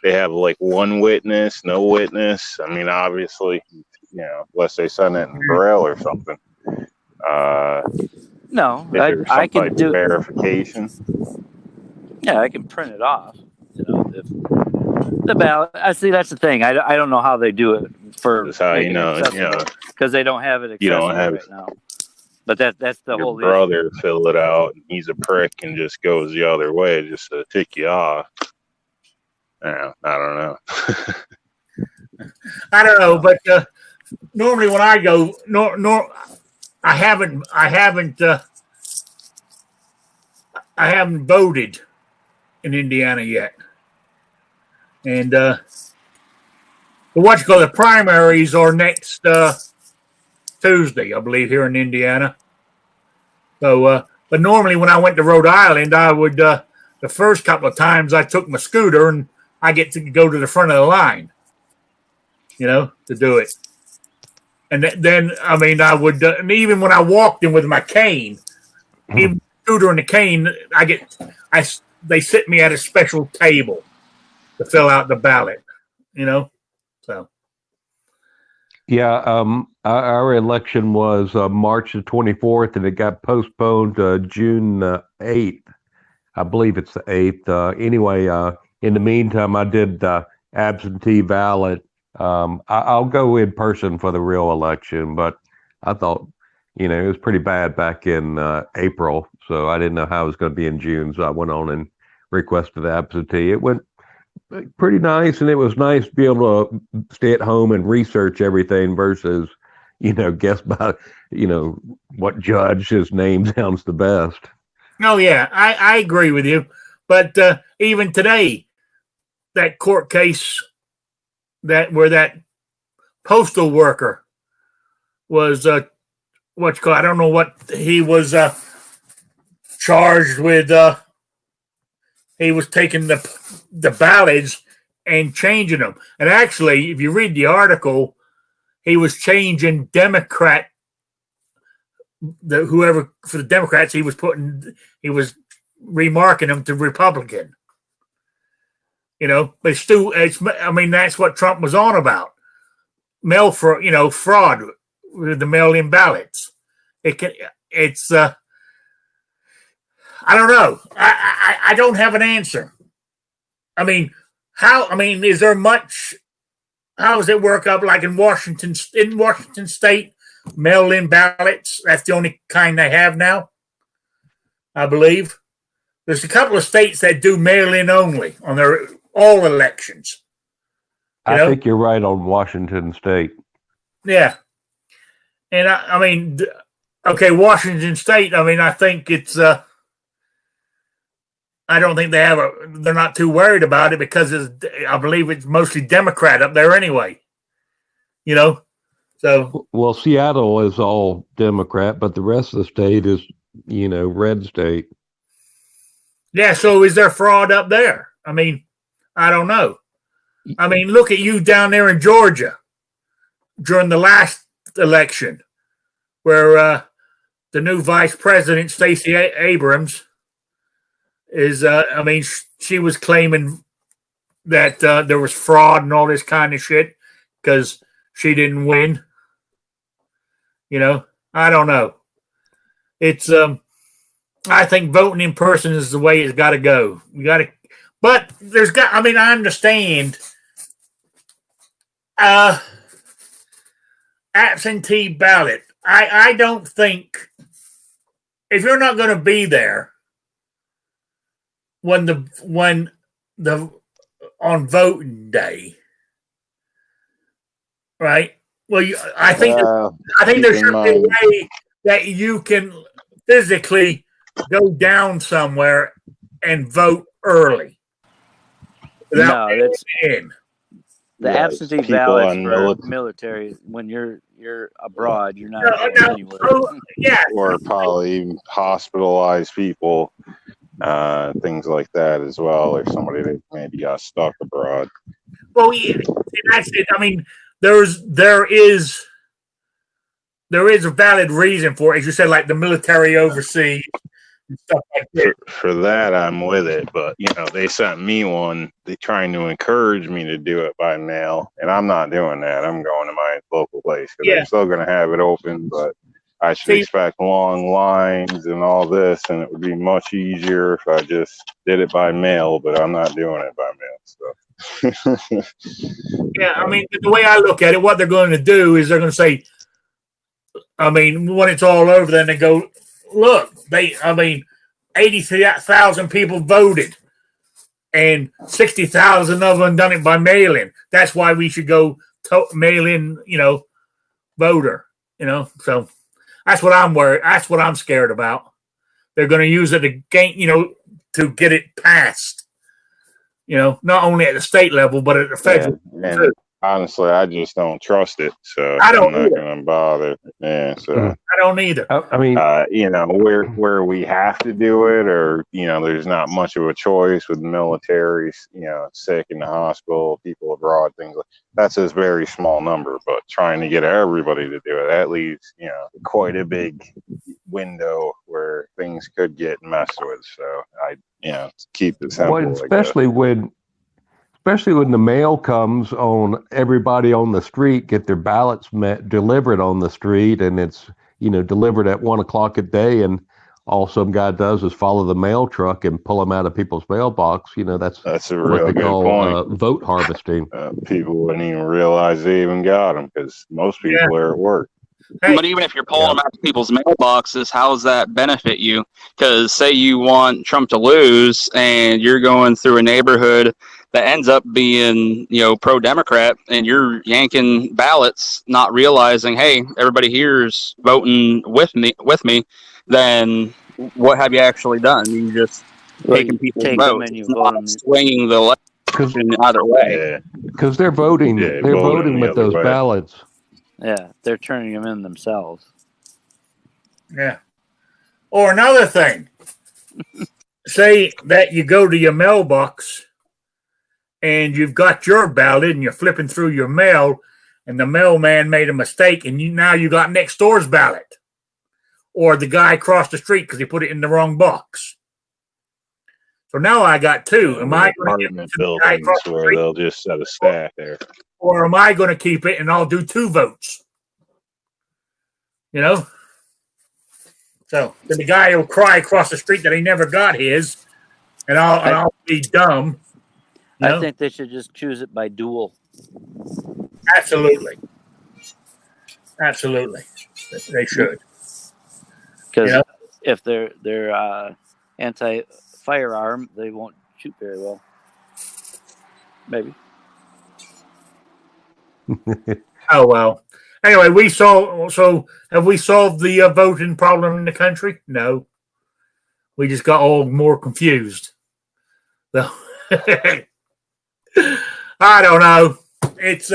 they have like one witness, no witness. I mean, obviously, unless they send it in braille or something. No, I can do verification. Yeah, I can print it off. If the ballot. I see. That's the thing. I don't know how they do it for that's how because they don't have it accessible right now. But that's the whole issue. Your brother fill it out, and he's a prick and just goes the other way just to tick you off. I don't know. I don't know, but normally when I go, I haven't voted in Indiana yet, and the primaries are next Tuesday, I believe, here in Indiana. So, but normally when I went to Rhode Island, I would the first couple of times I took my scooter and I get to go to the front of the line, to do it. And then, I mean, I would, and even when I walked in with my cane, even the scooter and the cane, they sit me at a special table to fill out the ballot, so. Yeah, our election was March the 24th, and it got postponed to June 8th. I believe it's the 8th. Anyway, in the meantime, I did absentee ballot. I'll go in person for the real election, but I thought It was pretty bad back in April, so I didn't know how it was going to be in June. So I went on and requested absentee. It went pretty nice, and it was nice to be able to stay at home and research everything versus, guess by, what judge's name sounds the best. Oh yeah, I agree with you. But even today, that court case where that postal worker was what you call, I don't know what he was charged with. He was taking the ballots and changing them. And actually, if you read the article, he was changing Democrat. Whoever for the Democrats, he was remarking them to Republican. But it's still, that's what Trump was on about. Fraud with the mail-in ballots. It's I don't know. I don't have an answer. Is there much? How does it work up like in Washington State? Mail-in ballots. That's the only kind they have now, I believe. There's a couple of states that do mail-in only on their all elections. I think you're right on Washington State. Yeah, and Washington State. I think it's. I don't think they're not too worried about it because I believe it's mostly Democrat up there anyway. So, well, Seattle is all Democrat, but the rest of the state is, red state. Yeah. So is there fraud up there? I don't know. Look at you down there in Georgia during the last election where the new vice president, Stacey Abrams, is, she was claiming that there was fraud and all this kind of shit because she didn't win. I don't know. It's, I think voting in person is the way it's got to go. But I understand, absentee ballot. I don't think, if you're not going to be there when on voting day, right? Well, I think there should be a way that you can physically go down somewhere and vote early. No, that's in. The absentee ballots for military, when you're abroad, you're not going anywhere. Or probably even hospitalized people, things like that as well, or somebody that maybe got stuck abroad. Well, yeah, that's it. There is a valid reason for it, as you said, like the military overseas and stuff like that. For that, I'm with it, but they sent me one. They're trying to encourage me to do it by mail, and I'm not doing that. I'm going to my local place because they're still going to have it open, but I should expect long lines and all this, and it would be much easier if I just did it by mail, but I'm not doing it by mail. So. Yeah, the way I look at it, what they're going to do is they're going to say, when it's all over, then they go, look, 80,000 people voted and 60,000 of them done it by mail-in. That's why we should go mail-in, voter, so that's what I'm worried. That's what I'm scared about. They're going to use it to gain, to get it passed. Not only at the state level, but at the federal. And honestly, I just don't trust it, so I'm not going to bother. Yeah, so I don't either. Where we have to do it, or there's not much of a choice with the military. Sick in the hospital, people abroad, things like that's a very small number. But trying to get everybody to do it, that leaves quite a big window where things could get messed with. So I keep it simple. Well, especially when the mail comes on, everybody on the street get their ballots delivered on the street, and it's delivered at 1 o'clock a day, and all some guy does is follow the mail truck and pull them out of people's mailbox. That's a real good point. Vote harvesting. People wouldn't even realize they even got them because most people are at work. Hey, But even if you're pulling them out of people's mailboxes, how does that benefit you? Because say you want Trump to lose, and you're going through a neighborhood that ends up being, pro-Democrat, and you're yanking ballots, not realizing, hey, everybody here is voting with me. Then what have you actually done? You just taking people's votes. and you It's vote not them. swinging the election either way. Yeah, Because they're voting. yeah, They're voting voting the with other those way. ballots. Yeah, they're turning them in themselves. yeah. Or another thing. Say that you go to your mailbox and you've got your ballot and you're flipping through your mail and the mailman made a mistake and now you got next door's ballot. Or the guy across the street because he put it in the wrong box. So now I got two. Am I going to give it to the guy across the where street? they'll just set a stack there. Or am I going to keep it and I'll do 2 votes? So then the guy will cry across the street that he never got his, and I'll be dumb. I think they should just choose it by duel. Absolutely. They should. Because if they're anti-firearm, they won't shoot very well. Maybe. Oh well. Anyway, so have we solved the voting problem in the country? No. We just got all more confused. So I don't know. It's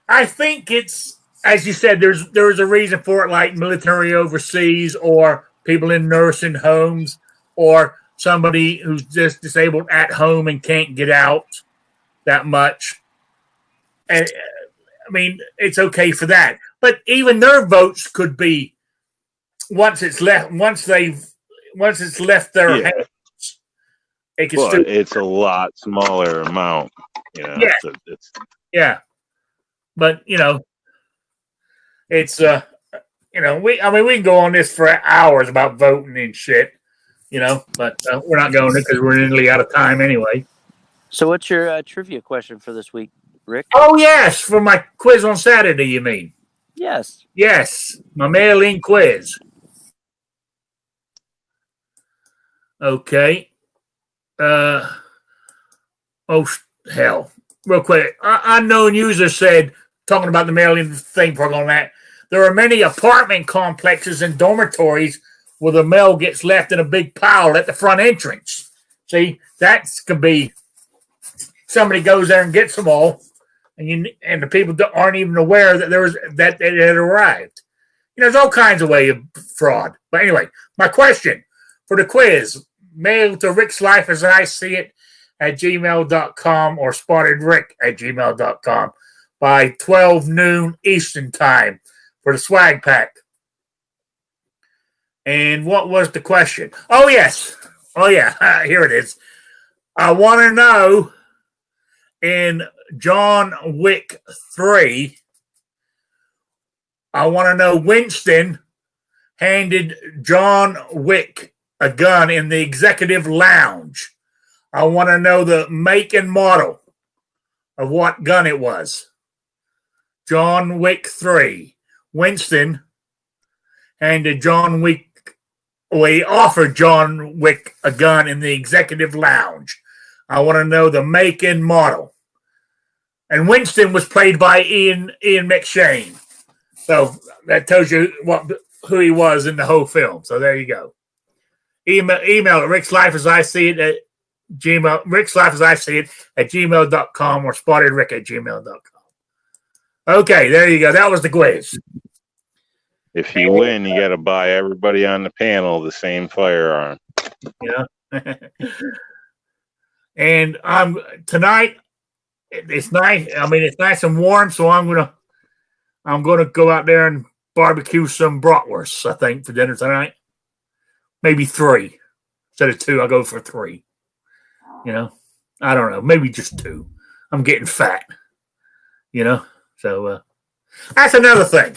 I think it's, as you said, there's a reason for it, like military overseas or people in nursing homes or somebody who's just disabled at home and can't get out that much. And I mean, it's okay for that. But even their votes could be once it's left their hands. It's a lot smaller amount. Yeah. Yeah. But it's we can go on this for hours about voting and shit, but we're not going to because we're nearly out of time anyway. So what's your trivia question for this week, Rick? Oh yes, for my quiz on Saturday, you mean? Yes. Yes, my mail-in quiz. Okay. Oh hell! Real quick, unknown user said, talking about the mail-in thing program, that there are many apartment complexes and dormitories where the mail gets left in a big pile at the front entrance. See, that could be somebody goes there and gets them all, and the people aren't even aware that it had arrived. There's all kinds of way of fraud. But anyway, my question for the quiz: mail to Rick's Life as I See It at gmail.com or spottedrick@gmail.com by 12 noon Eastern time for the swag pack. And what was the question? Oh, yes. Oh, yeah. Here it is. I want to know, in John Wick 3, I want to know Winston handed John Wick a gun in the executive lounge. I want to know the make and model of what gun it was. John Wick 3. Winston handed John Wick, he offered John Wick a gun in the executive lounge. I want to know the make and model. And Winston was played by Ian McShane. So that tells you who he was in the whole film. So there you go. Email at Rick's Life as I See It at Gmail, Rick's Life as I See It at gmail.com or spottedrick@gmail.com. Okay, there you go. That was the quiz. If you win, you got to buy everybody on the panel the same firearm. And tonight, it's nice. I mean, it's nice and warm, so I'm gonna go out there and barbecue some bratwursts, I think, for dinner tonight. Maybe 3 instead of 2. I'll go for 3. I don't know. Maybe just 2. I'm getting fat. So that's another thing.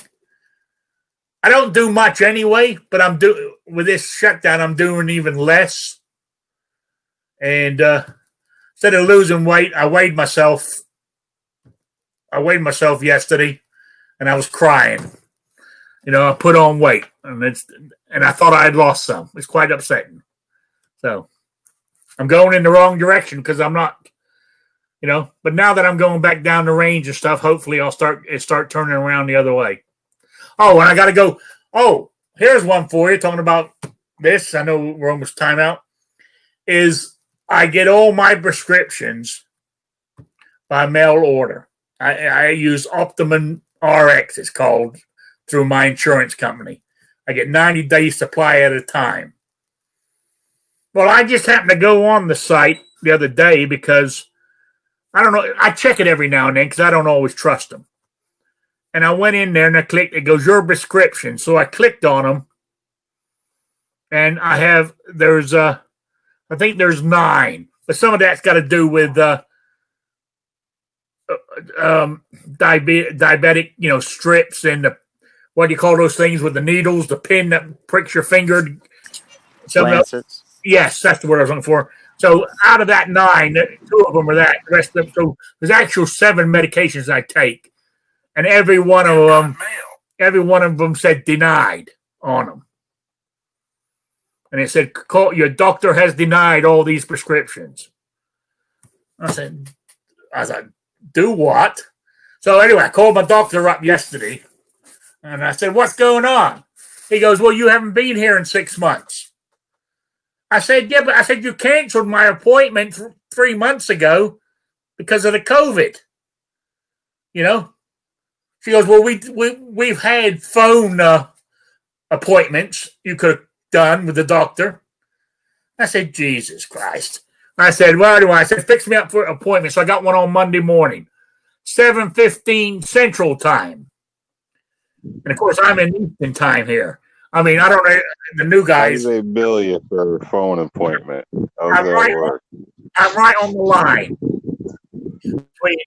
I don't do much anyway, but with this shutdown, I'm doing even less. And instead of losing weight, I weighed myself yesterday, and I was crying. I put on weight, and I thought I had lost some. It's quite upsetting. So I'm going in the wrong direction because I'm not, But now that I'm going back down the range and stuff, hopefully I'll start turning around the other way. Oh, and I got to go. Oh, here's one for you. Talking about this, I know we're almost time out. Is I get all my prescriptions by mail order. I use Optimum RX, it's called, through my insurance company. I get 90 days supply at a time. Well, I just happened to go on the site the other day because I don't know. I check it every now and then because I don't always trust them. And I went in there and I clicked. It goes, your prescription. So I clicked on them. And I think there's 9. But some of that's got to do with diabetic, strips and what do you call those things with the needles, the pin that pricks your finger. Lancets. Yes, that's the word I was looking for. So out of that 9, 2 of them are that. The rest of them. So there's actual 7 medications I take, and every one of them said denied on them, and it said your doctor has denied all these prescriptions. I said, do what? So anyway, I called my doctor up yesterday, and I said, what's going on? He goes, well, you haven't been here in 6 months. I said, yeah, but I said, you canceled my appointment 3 months ago because of the COVID. She goes, well, we've had phone appointments you could have done with the doctor. I said, Jesus Christ. I said, well, anyway, I said, fix me up for an appointment. So I got one on Monday morning, 7:15 Central Time. And, of course, I'm in Eastern Time here. I mean, I don't know. The new guys. How do they bill you for a phone appointment? I'm right on the line between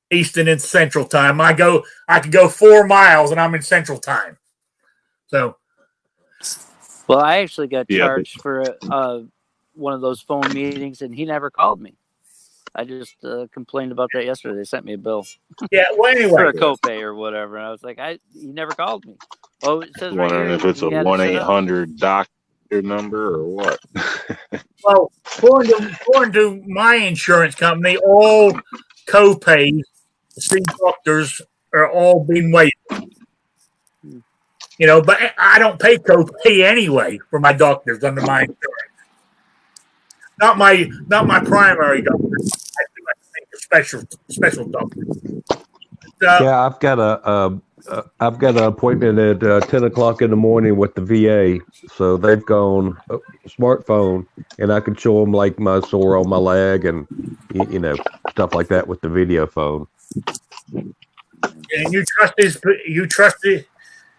Eastern and Central Time. I could go 4 miles and I'm in Central Time. So. Well, I actually got charged for one of those phone meetings, and he never called me. I just complained about that yesterday. They sent me a bill. Yeah, well, anyway. For a copay or whatever. And I was like, he never called me. Oh, it says wondering right if it's a 1-800 doctor number or what. Well, according to my insurance company, all copays to see doctors are all being waived. But I don't pay copay anyway for my doctors under my insurance. Not my primary doctor. I do a special doctor. Yeah, I've got an appointment at 10 o'clock in the morning with the VA. So they've gone smartphone, and I can show them like my sore on my leg and stuff like that with the video phone. And you trust he's going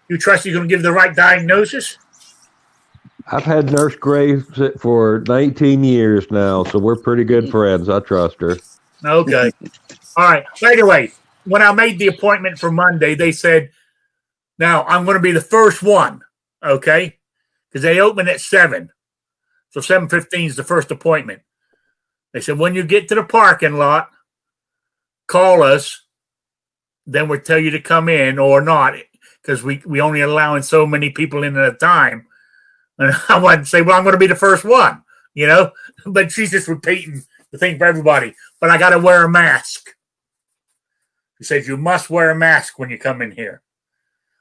to give the right diagnosis? I've had Nurse Grace for 19 years now, so we're pretty good friends. I trust her. Okay. All right. By the way, when I made the appointment for Monday, they said, now I'm going to be the first one, okay? Because they open at 7. So 7:15 is the first appointment. They said, when you get to the parking lot, call us. Then we'll tell you to come in or not, because we only allowing so many people in at a time. And I wanted to say, well, I'm going to be the first one, But she's just repeating the thing for everybody. But I got to wear a mask. She says, you must wear a mask when you come in here.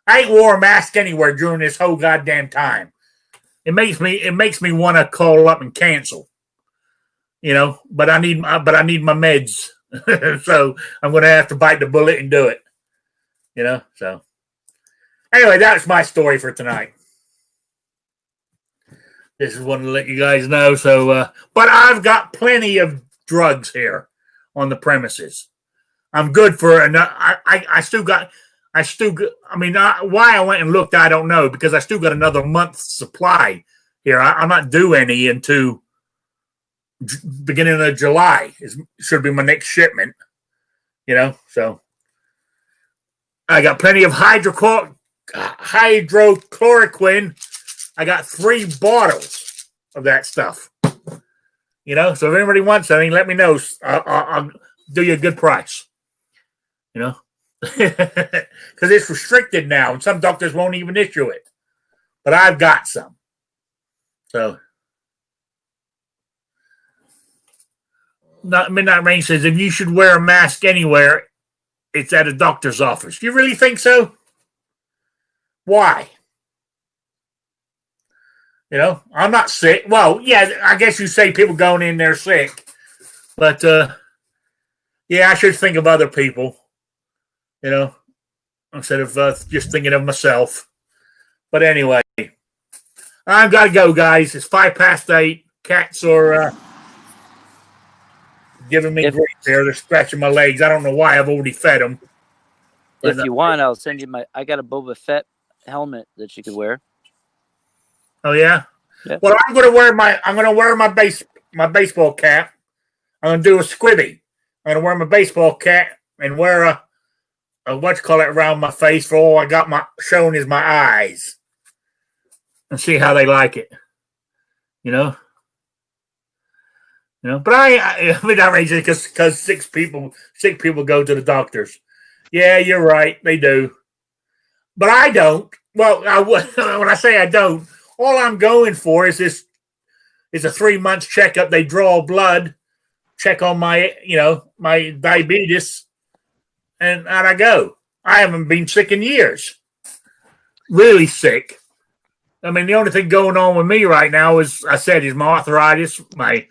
I ain't wore a mask anywhere during this whole goddamn time. It makes me want to call up and cancel. But I need my meds. So I'm going to have to bite the bullet and do it. So anyway, that's my story for tonight. This is one to let you guys know. So, but I've got plenty of drugs here on the premises. I'm good for, and I still got, why I went and looked, I don't know, because I still got another month's supply here. I'm not due any until beginning of July. Should be my next shipment, so I got plenty of hydrochloroquine. I got 3 bottles of that stuff. So if anybody wants anything, let me know. I'll do you a good price. because it's restricted now, and some doctors won't even issue it. But I've got some. So, Midnight Rain says, if you should wear a mask anywhere, it's at a doctor's office. Do you really think so? Why? You know, I'm not sick. Well, yeah, I guess you say people going in there sick. But, yeah, I should think of other people, you know, instead of just thinking of myself. But anyway, I've got to go, guys. It's 8:05. Cats are giving me grief here. They're scratching my legs. I don't know why. I've already fed them. If you want, I'll send you I got a Boba Fett helmet that you could wear. Oh yeah? Yeah. Well, I'm gonna wear my baseball cap. I'm gonna do a squibby. I'm gonna wear my baseball cap and wear a around my face for all I got showing is my eyes. And see how they like it. You know? But I mean, outrageous because sick people go to the doctors. Yeah, you're right. They do. But I don't. Well, when I say I don't, all I'm going for is a 3 months checkup. They draw blood, check on my diabetes, and out I go. I haven't been sick in years. Really sick. I mean, the only thing going on with me right now is my arthritis, my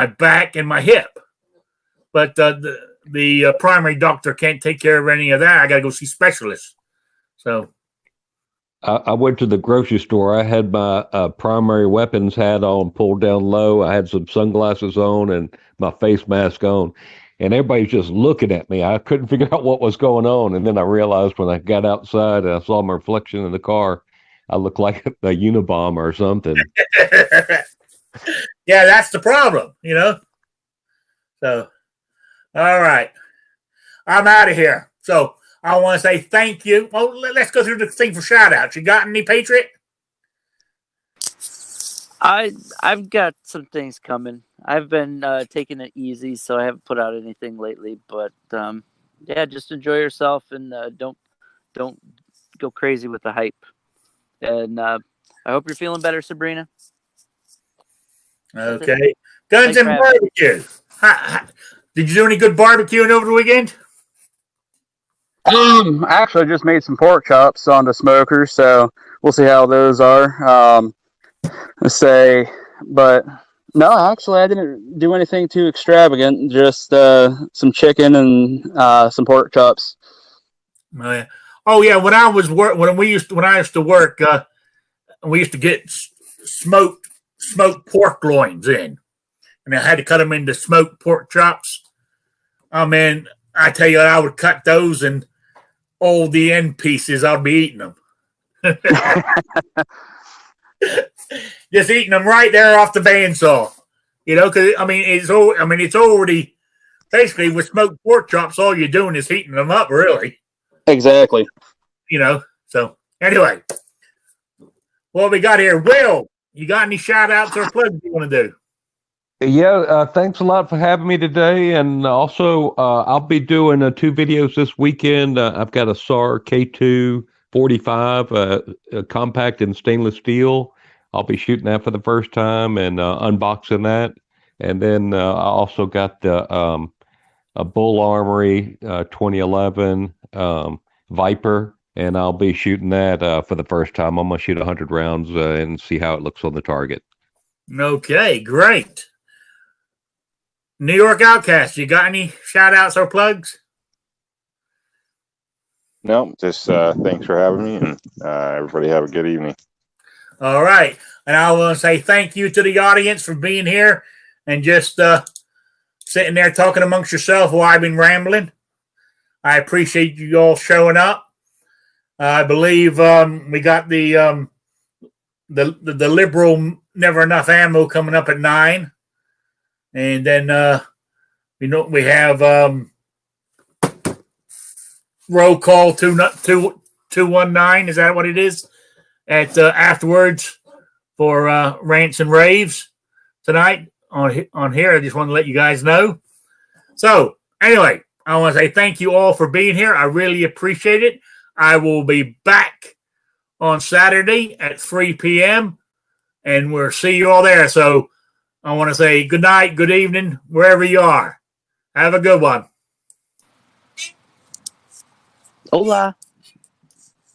back, and my hip. But the primary doctor can't take care of any of that. I got to go see specialists. So I went to the grocery store. I had my primary weapons hat on, pulled down low. I had some sunglasses on and my face mask on. And everybody's just looking at me. I couldn't figure out what was going on. And then I realized when I got outside and I saw my reflection in the car, I looked like a Unabomber or something. Yeah, that's the problem, you know? So, all right. I'm out of here. So, I want to say thank you. Well, let's go through the thing for shout-outs. You got any, Patriot? I've got some things coming. I've been taking it easy, so I haven't put out anything lately. But, yeah, just enjoy yourself and don't go crazy with the hype. And I hope you're feeling better, Sabrina. Okay. Guns and barbecue. Did you do any good barbecuing over the weekend? Actually, I just made some pork chops on the smoker, so we'll see how those are. But no, actually, I didn't do anything too extravagant. Just some chicken and some pork chops. Oh yeah, when I used to work, we used to get smoked pork loins in, and I had to cut them into smoked pork chops. Oh man, I tell you, I would cut those and all the end pieces. I'd be eating them. Just eating them right there off the bandsaw, you know. Because it's already basically with smoked pork chops. All you're doing is heating them up, really. Exactly. You know. So anyway, what we got here, Will? You got any shout outs or plugs you want to do? Yeah, thanks a lot for having me today. And also, I'll be doing 2 videos this weekend. I've got a SAR K2 45, a compact in stainless steel. I'll be shooting that for the first time and unboxing that. And then I also got the a Bull Armory 2011 Viper, and I'll be shooting that for the first time. I'm going to shoot 100 rounds and see how it looks on the target. Okay, great. New York Outcast, you got any shout outs or plugs? No, just thanks for having me, and everybody have a good evening. All right. And I want to say thank you to the audience for being here and just sitting there talking amongst yourself while I've been rambling. I appreciate you all showing up. I believe we got the liberal Never Enough Ammo coming up at 9. And then we have roll call 219. Is that what it is? At afterwards for rants and raves tonight on here. I just want to let you guys know. So anyway, I want to say thank you all for being here. I really appreciate it. I will be back on Saturday at 3 p.m. and we'll see you all there. So I want to say good night, good evening, wherever you are. Have a good one. Hola.